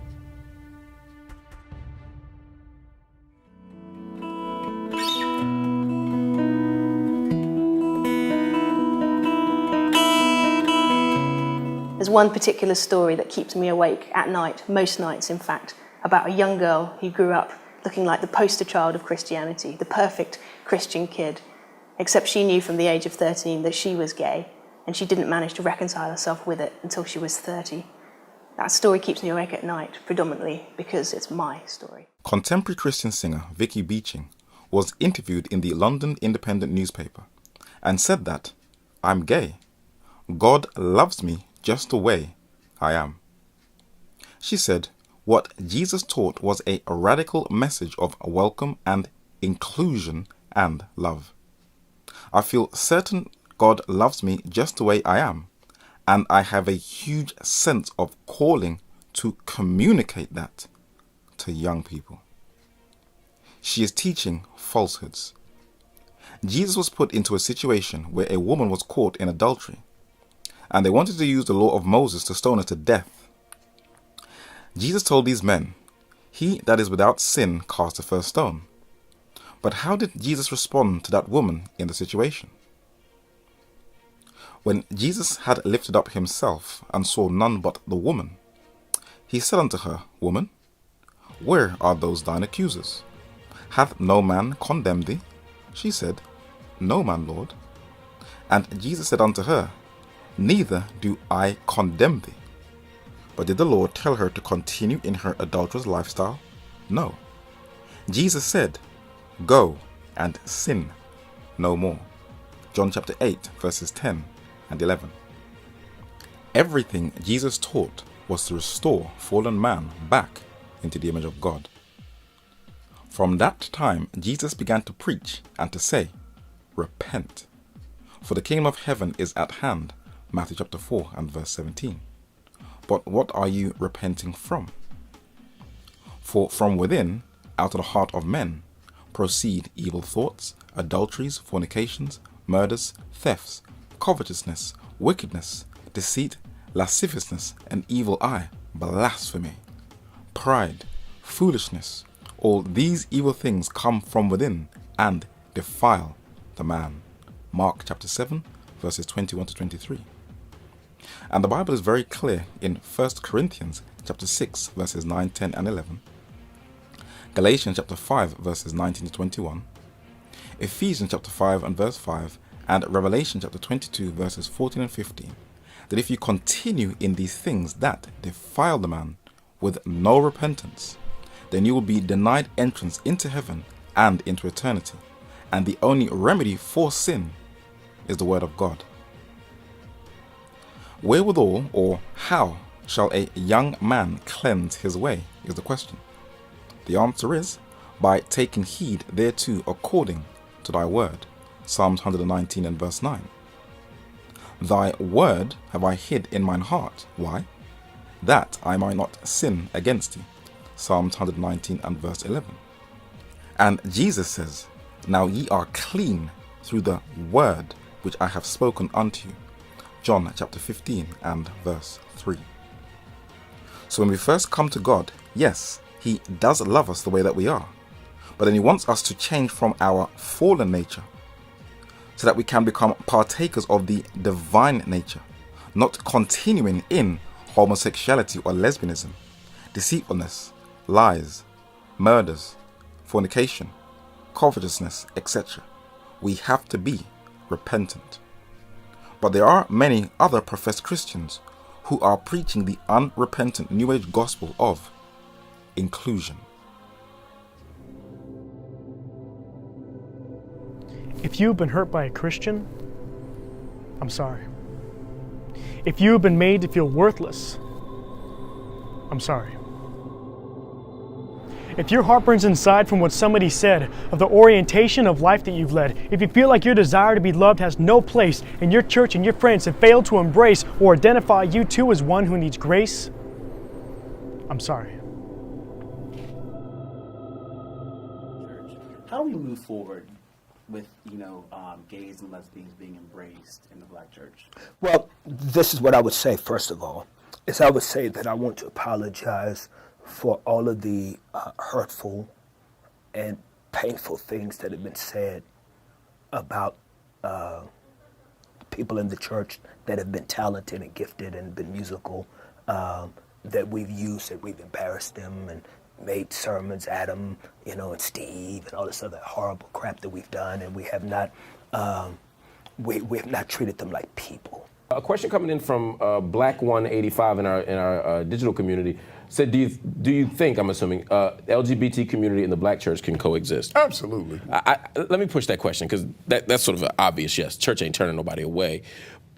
There's one particular story that keeps me awake at night, most nights in fact, about a young girl who grew up looking like the poster child of Christianity, the perfect Christian kid, except she knew from the age of 13 that she was gay, and she didn't manage to reconcile herself with it until she was 30. That story keeps me awake at night, predominantly because it's my story. Contemporary Christian singer Vicky Beeching was interviewed in the London Independent newspaper and said that, "I'm gay. God loves me just the way I am." She said what Jesus taught was a radical message of welcome and inclusion and love. "I feel certain God loves me just the way I am, and I have a huge sense of calling to communicate that to young people." She is teaching falsehoods. Jesus was put into a situation where a woman was caught in adultery, and they wanted to use the law of Moses to stone her to death. Jesus told these men, "He that is without sin cast the first stone." But how did Jesus respond to that woman in the situation? When Jesus had lifted up himself and saw none but the woman, he said unto her, "Woman, where are those thine accusers? Hath no man condemned thee?" She said, "No man, Lord." And Jesus said unto her, "Neither do I condemn thee." But did the Lord tell her to continue in her adulterous lifestyle? No. Jesus said, "Go and sin no more." John chapter 8 verses 10 and 11. Everything Jesus taught was to restore fallen man back into the image of God. From that time, Jesus began to preach and to say, "Repent, for the kingdom of heaven is at hand." Matthew chapter 4 and verse 17. But what are you repenting from? For from within, out of the heart of men, proceed evil thoughts, adulteries, fornications, murders, thefts, covetousness, wickedness, deceit, lasciviousness, an evil eye, blasphemy, pride, foolishness. All these evil things come from within and defile the man. Mark chapter 7 verses 21 to 23. And the Bible is very clear in 1 Corinthians chapter 6 verses 9, 10 and 11, Galatians chapter 5 verses 19 to 21, Ephesians chapter 5 and verse 5, and Revelation chapter 22 verses 14 and 15, that if you continue in these things that defile the man with no repentance, then you will be denied entrance into heaven and into eternity. And the only remedy for sin is the Word of God. Wherewithal, or how, shall a young man cleanse his way, is the question. The answer is, by taking heed thereto according to thy word. Psalms 119 and verse 9. Thy word have I hid in mine heart. Why? That I might not sin against thee. Psalms 119 and verse 11. And Jesus says, Now ye are clean through the word which I have spoken unto you. John chapter 15 and verse 3. So when we first come to God, yes, He does love us the way that we are, but then He wants us to change from our fallen nature so that we can become partakers of the divine nature, not continuing in homosexuality or lesbianism, deceitfulness, lies, murders, fornication, covetousness, etc. We have to be repentant. But there are many other professed Christians who are preaching the unrepentant New Age gospel of inclusion. If you've been hurt by a Christian, I'm sorry. If you've been made to feel worthless, I'm sorry. If your heart burns inside from what somebody said, of the orientation of life that you've led, if you feel like your desire to be loved has no place, and your church and your friends have failed to embrace or identify you too as one who needs grace, I'm sorry. How do we move forward with, gays and lesbians being embraced in the Black church? Well, this is what I would say, first of all, is I would say that I want to apologize for all of the hurtful and painful things that have been said about people in the church that have been talented and gifted and been musical, that we've used, that we've embarrassed them and made sermons at them, and Steve and all this other horrible crap that we've done, and we have not we have not treated them like people. A question coming in from Black 185 in our digital community said, do you think, I'm assuming, LGBT community and the Black church can coexist? Absolutely. Let me push that question, because that's sort of an obvious yes. Church ain't turning nobody away.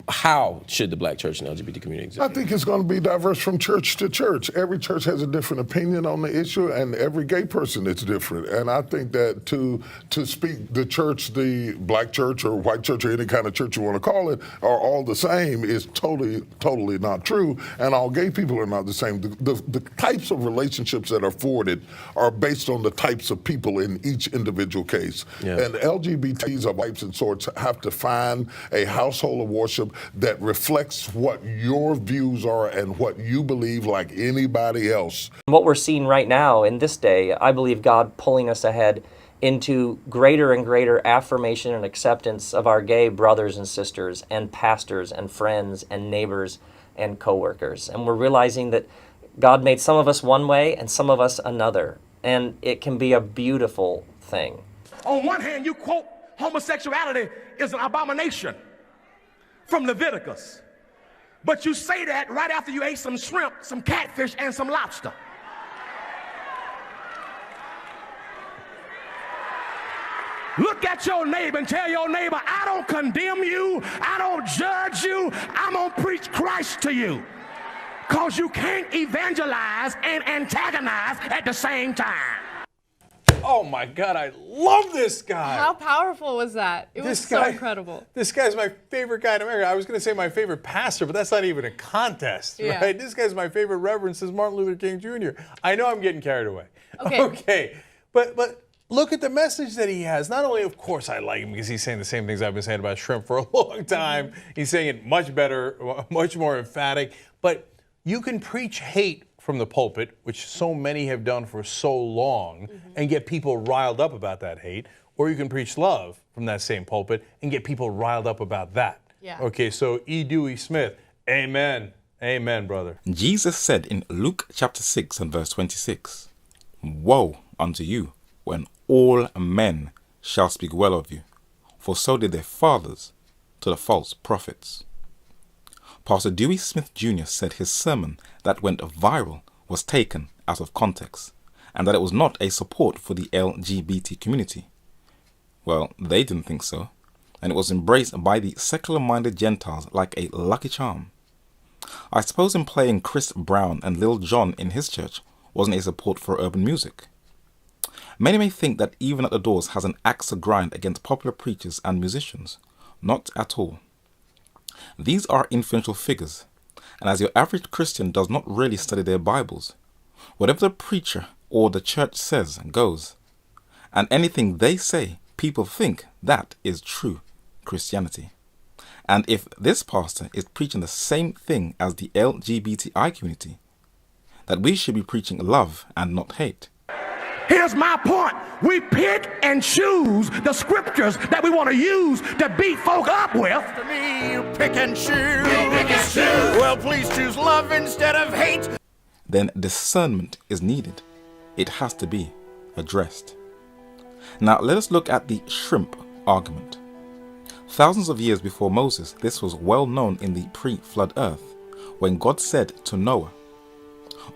How should the Black church and LGBT community exist? I think it's going to be diverse from church to church. Every church has a different opinion on the issue, and every gay person is different. And I think that to speak the church, the Black church or white church or any kind of church you want to call it, are all the same is totally not true. And all gay people are not the same. The types of relationships that are afforded are based on the types of people in each individual case. Yeah. And LGBTs of types and sorts have to find a household of worship that reflects what your views are and what you believe, like anybody else. What we're seeing right now in this day, I believe God pulling us ahead into greater and greater affirmation and acceptance of our gay brothers and sisters and pastors and friends and neighbors and coworkers. And we're realizing that God made some of us one way and some of us another. And it can be a beautiful thing. On one hand, you quote homosexuality is an abomination from Leviticus. But you say that right after you ate some shrimp, some catfish, and some lobster. Look at your neighbor and tell your neighbor, I don't condemn you, I don't judge you, I'm gonna preach Christ to you. Because you can't evangelize and antagonize at the same time. Oh my God, I love this guy. How powerful was that? It was so incredible. This guy's my favorite guy in America. I was going to say my favorite pastor, but that's not even a contest, right? This guy's my favorite reverend since Martin Luther King Jr. I know I'm getting carried away. Okay. But look at the message that he has. Not only, of course, I like him because he's saying the same things I've been saying about shrimp for a long time. He's saying it much better, much more emphatic. But you can preach hate from the pulpit, which so many have done for so long, and get people riled up about that hate, or you can preach love from that same pulpit and get people riled up about that. Yeah. Okay, so E. Dewey Smith, amen. Amen, brother. Jesus said in Luke chapter 6 and verse 26, Woe unto you when all men shall speak well of you, for so did their fathers to the false prophets. Pastor Dewey Smith Jr. said his sermon that went viral was taken out of context and that it was not a support for the LGBT community. Well, they didn't think so, and it was embraced by the secular-minded Gentiles like a lucky charm. I suppose him playing Chris Brown and Lil Jon in his church wasn't a support for urban music. Many may think that Even at the Doors has an axe to grind against popular preachers and musicians. Not at all. These are influential figures, and as your average Christian does not really study their Bibles, whatever the preacher or the church says goes, and anything they say, people think that is true Christianity. And if this pastor is preaching the same thing as the LGBTI community, that we should be preaching love and not hate. Here's my point. We pick and choose the scriptures that we want to use to beat folk up with. To me, you pick and choose. Well, please choose love instead of hate. Then discernment is needed. It has to be addressed. Now let us look at the shrimp argument. Thousands of years before Moses, this was well known in the pre-flood earth, when God said to Noah,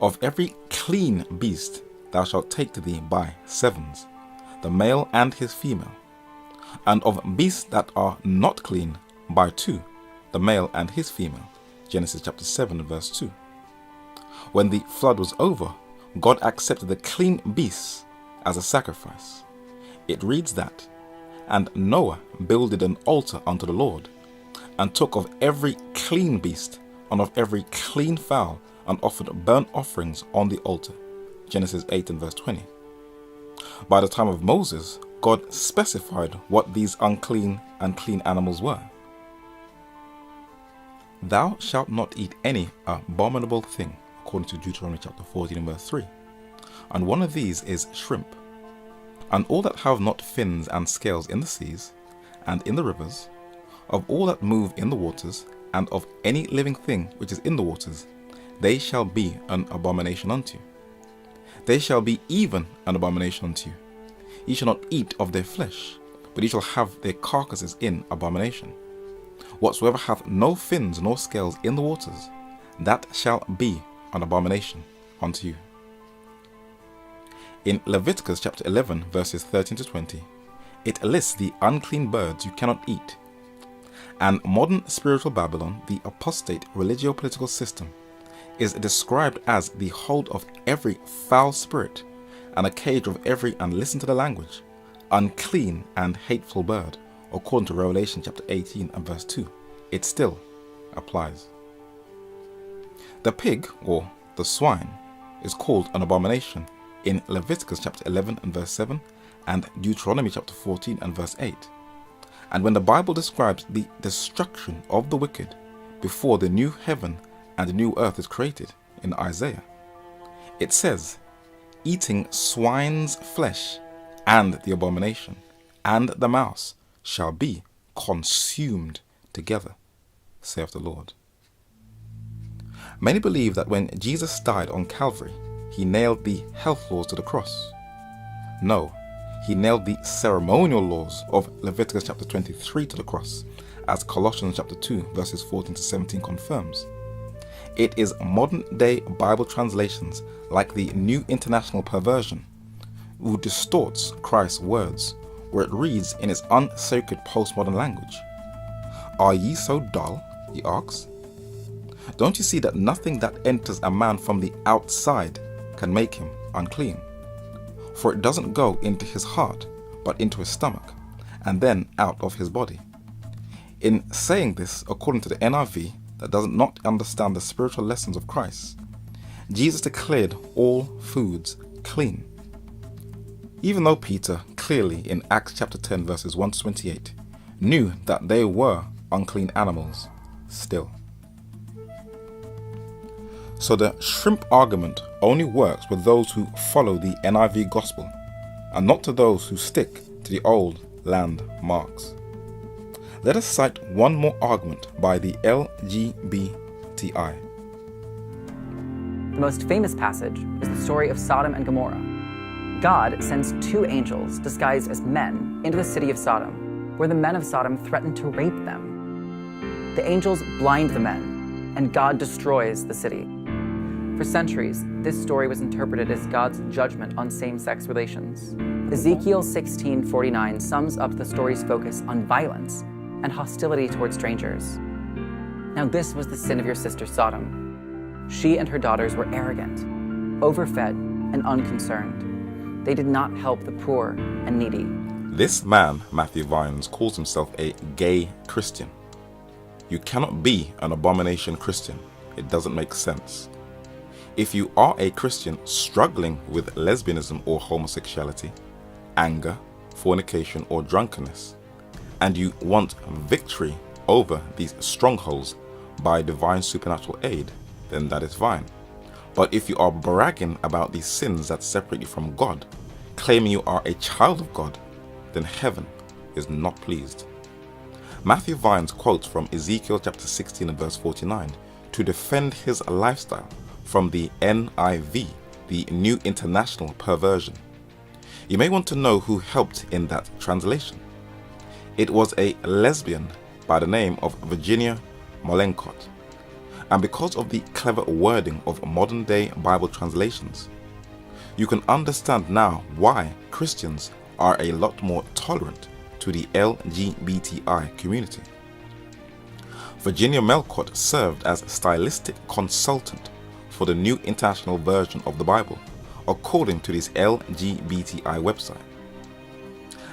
"Of every clean beast thou shalt take to thee by sevens, the male and his female, and of beasts that are not clean by two, the male and his female." Genesis chapter 7 verse 2. When the flood was over, God accepted the clean beasts as a sacrifice. It reads that, "And Noah builded an altar unto the Lord, and took of every clean beast and of every clean fowl, and offered burnt offerings on the altar." Genesis 8 and verse 20. By the time of Moses, God specified what these unclean and clean animals were. "Thou shalt not eat any abominable thing," according to Deuteronomy chapter 14 and verse 3. And one of these is shrimp. "And all that have not fins and scales in the seas, and in the rivers, of all that move in the waters, and of any living thing which is in the waters, they shall be an abomination unto you. They shall be even an abomination unto you. Ye shall not eat of their flesh, but ye shall have their carcasses in abomination. Whatsoever hath no fins nor scales in the waters, that shall be an abomination unto you." In Leviticus chapter 11 verses 13 to 20, it lists the unclean birds you cannot eat. And modern spiritual Babylon, the apostate religio-political system, is described as the hold of every foul spirit and a cage of every, and listen to the language, unclean and hateful bird, according to Revelation chapter 18 and verse 2. It still applies. The pig, or the swine, is called an abomination in Leviticus chapter 11 and verse 7 and Deuteronomy chapter 14 and verse 8. And when the Bible describes the destruction of the wicked before the new heaven and the new earth is created in Isaiah, it says, "Eating swine's flesh and the abomination and the mouse shall be consumed together, saith the Lord." Many believe that when Jesus died on Calvary, he nailed the health laws to the cross. No, he nailed the ceremonial laws of Leviticus chapter 23 to the cross, as Colossians chapter 2 verses 14 to 17 confirms. It is modern day Bible translations like the New International Perversion who distorts Christ's words, where it reads in its unsacred postmodern language. "Are ye so dull?" he asks. "Don't you see that nothing that enters a man from the outside can make him unclean? For it doesn't go into his heart, but into his stomach, and then out of his body." In saying this, according to the NIV, that does not understand the spiritual lessons of Christ, Jesus declared all foods clean. Even though Peter clearly in Acts chapter 10 verses 1 to 28 knew that they were unclean animals still. So the shrimp argument only works with those who follow the NIV gospel, and not to those who stick to the old landmarks. Let us cite one more argument by the LGBTI. The most famous passage is the story of Sodom and Gomorrah. God sends two angels disguised as men into the city of Sodom, where the men of Sodom threaten to rape them. The angels blind the men, and God destroys the city. For centuries, this story was interpreted as God's judgment on same-sex relations. Ezekiel 16:49 sums up the story's focus on violence and hostility toward strangers. Now this was the sin of your sister Sodom. She and her daughters were arrogant, overfed, and unconcerned. They did not help the poor and needy. This man, Matthew Vines, calls himself a gay Christian. You cannot be an abomination Christian. It doesn't make sense. If you are a Christian struggling with lesbianism or homosexuality, anger, fornication, or drunkenness, and you want victory over these strongholds by divine supernatural aid, then that is fine. But if you are bragging about these sins that separate you from God, claiming you are a child of God, then heaven is not pleased. Matthew Vines quotes from Ezekiel chapter 16 and verse 49 to defend his lifestyle from the NIV, the New International Perversion. You may want to know who helped in that translation. It was a lesbian by the name of Virginia Mollenkott. And because of the clever wording of modern day Bible translations, you can understand now why Christians are a lot more tolerant to the LGBTI community. Virginia Mollenkott served as stylistic consultant for the New International Version of the Bible, according to this LGBTI website.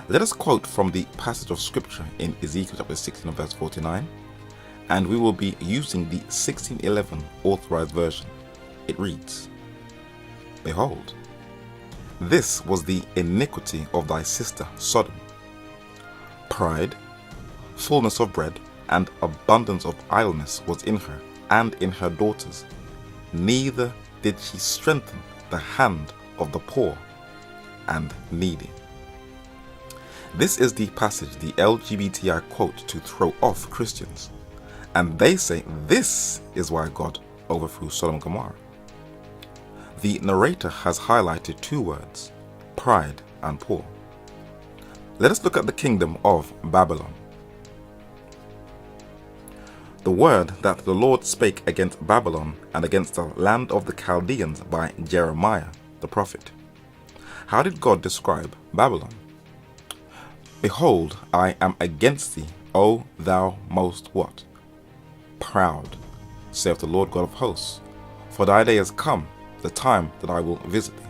Let us quote from the passage of scripture in Ezekiel chapter 16 and verse 49, and we will be using the 1611 authorized version. It reads, "Behold, this was the iniquity of thy sister Sodom. Pride, fullness of bread, and abundance of idleness was in her and in her daughters. Neither did she strengthen the hand of the poor and needy." This is the passage the LGBTI quote to throw off Christians. And they say this is why God overthrew Sodom and Gomorrah. The narrator has highlighted two words, pride and poor. Let us look at the kingdom of Babylon. The word that the Lord spake against Babylon and against the land of the Chaldeans by Jeremiah the prophet. How did God describe Babylon? "Behold, I am against thee, O thou most" what? "Proud, saith the Lord God of hosts, for thy day has come, the time that I will visit thee."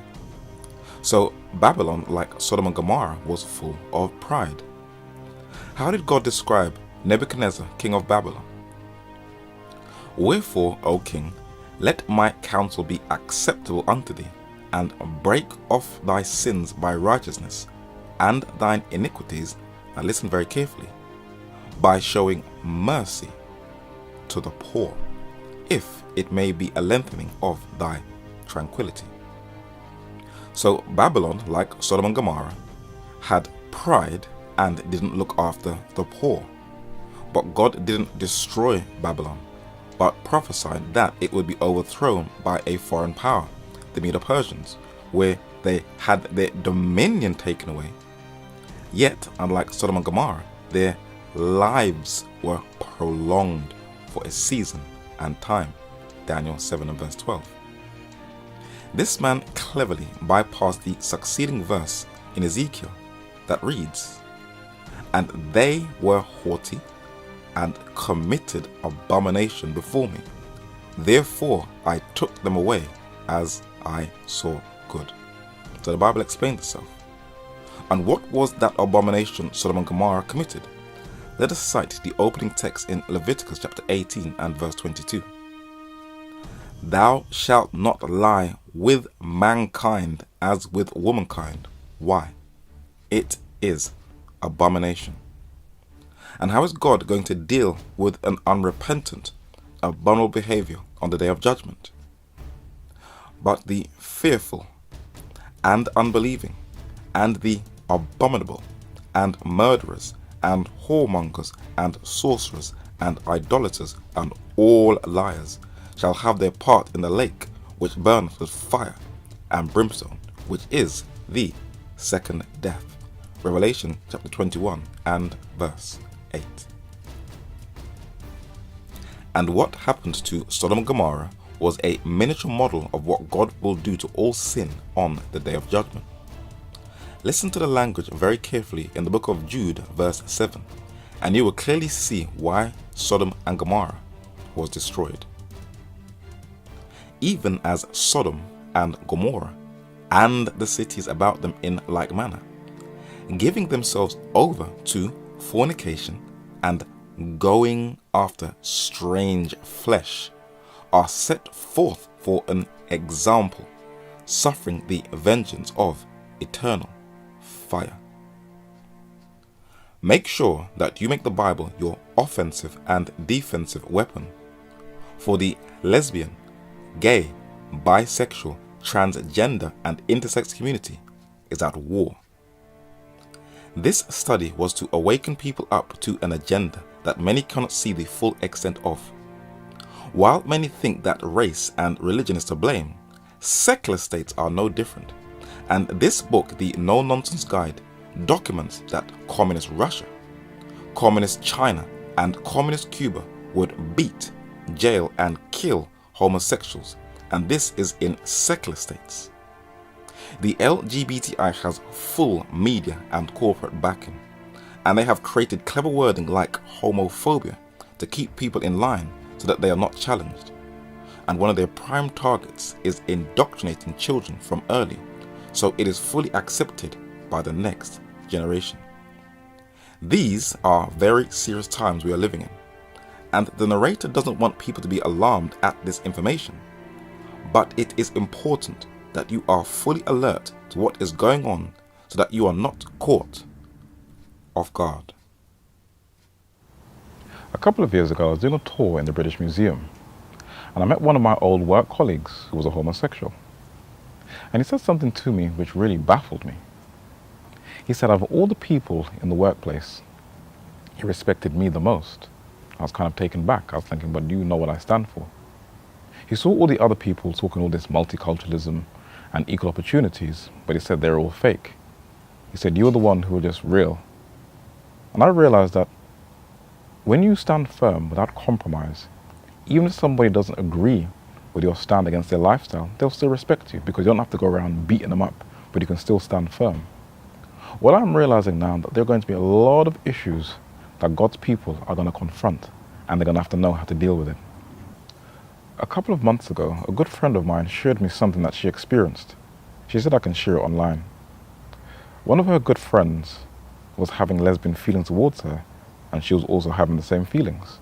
So Babylon, like Sodom and Gomorrah, was full of pride. How did God describe Nebuchadnezzar, king of Babylon? "Wherefore, O king, let my counsel be acceptable unto thee, and break off thy sins by righteousness, and thine iniquities," now listen very carefully, "by showing mercy to the poor, if it may be a lengthening of thy tranquility." So Babylon, like Sodom and Gomorrah, had pride and didn't look after the poor. But God didn't destroy Babylon, but prophesied that it would be overthrown by a foreign power, the Medo-Persians, where they had their dominion taken away. Yet, unlike Sodom and Gomorrah, their lives were prolonged for a season and time. Daniel 7 and verse 12. This man cleverly bypassed the succeeding verse in Ezekiel that reads, "And they were haughty and committed abomination before me. Therefore I took them away as I saw good." So the Bible explains itself. And what was that abomination Sodom and Gomorrah committed? Let us cite the opening text in Leviticus chapter 18 and verse 22. "Thou shalt not lie with mankind as with womankind." Why? It is abomination. And how is God going to deal with an unrepentant, abominable behavior on the day of judgment? But the fearful and unbelieving and the abominable and murderers and whoremongers and sorcerers and idolaters and all liars shall have their part in the lake which burneth with fire and brimstone, which is the second death. Revelation chapter 21 and verse 8. And what happened to Sodom and Gomorrah was a miniature model of what God will do to all sin on the day of judgment. Listen to the language very carefully in the book of Jude verse 7, and you will clearly see why Sodom and Gomorrah was destroyed. Even as Sodom and Gomorrah and the cities about them in like manner, giving themselves over to fornication and going after strange flesh, are set forth for an example, suffering the vengeance of eternal fire. Make sure that you make the Bible your offensive and defensive weapon, for the lesbian, gay, bisexual, transgender and intersex community is at war. This study was to awaken people up to an agenda that many cannot see the full extent of. While many think that race and religion is to blame, secular states are no different. And this book, The No Nonsense Guide, documents that communist Russia, communist China and communist Cuba would beat, jail and kill homosexuals, and this is in secular states. The LGBTI has full media and corporate backing, and they have created clever wording like homophobia to keep people in line so that they are not challenged. And one of their prime targets is indoctrinating children from early, so it is fully accepted by the next generation. These are very serious times we are living in, and the narrator doesn't want people to be alarmed at this information, but it is important that you are fully alert to what is going on so that you are not caught off guard. A couple of years ago, I was doing a tour in the British Museum, and I met one of my old work colleagues who was a homosexual. And he said something to me which really baffled me. He said, of all the people in the workplace, he respected me the most. I was kind of taken back. I was thinking, but do you know what I stand for? He saw all the other people talking all this multiculturalism and equal opportunities, but he said they're all fake. He said, you're the one who are just real. And I realized that when you stand firm without compromise, even if somebody doesn't agree with your stand against their lifestyle, they'll still respect you because you don't have to go around beating them up, but you can still stand firm. Well, I'm realizing now that there are going to be a lot of issues that God's people are going to confront, and they're going to have to know how to deal with it. A couple of months ago, a good friend of mine shared me something that she experienced. She said I can share it online. One of her good friends was having lesbian feelings towards her, and she was also having the same feelings.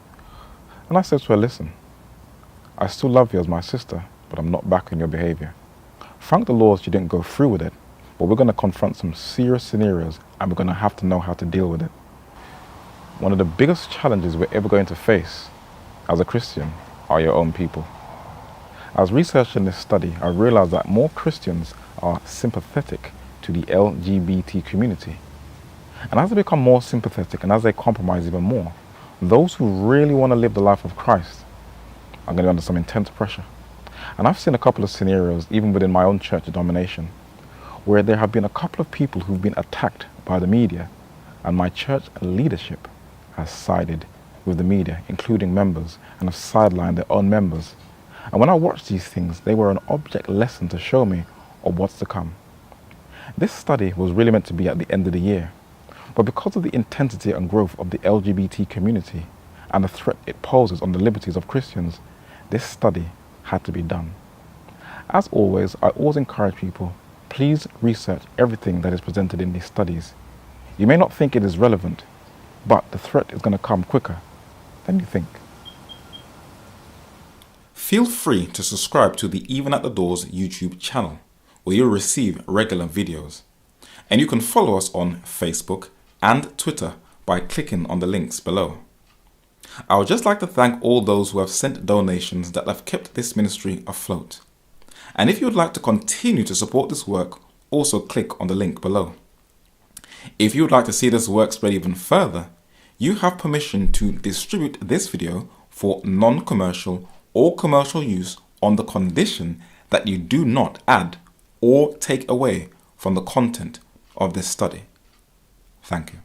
And I said to her, listen, I still love you as my sister, but I'm not backing your behavior. Thank the Lord you didn't go through with it, but we're going to confront some serious scenarios, and we're going to have to know how to deal with it. One of the biggest challenges we're ever going to face as a Christian are your own people. As researching this study, I realized that more Christians are sympathetic to the LGBT community. And as they become more sympathetic and as they compromise even more, those who really want to live the life of Christ are going to be under some intense pressure. And I've seen a couple of scenarios, even within my own church denomination, where there have been a couple of people who've been attacked by the media, and my church leadership has sided with the media, including members, and have sidelined their own members. And when I watched these things, they were an object lesson to show me of what's to come. This study was really meant to be at the end of the year, but because of the intensity and growth of the LGBT community and the threat it poses on the liberties of Christians, this study had to be done. As always, I always encourage people, please research everything that is presented in these studies. You may not think it is relevant, but the threat is going to come quicker than you think. Feel free to subscribe to the Even at the Doors YouTube channel, where you'll receive regular videos. And you can follow us on Facebook and Twitter by clicking on the links below. I would just like to thank all those who have sent donations that have kept this ministry afloat. And if you would like to continue to support this work, also click on the link below. If you would like to see this work spread even further, you have permission to distribute this video for non-commercial or commercial use on the condition that you do not add or take away from the content of this study. Thank you.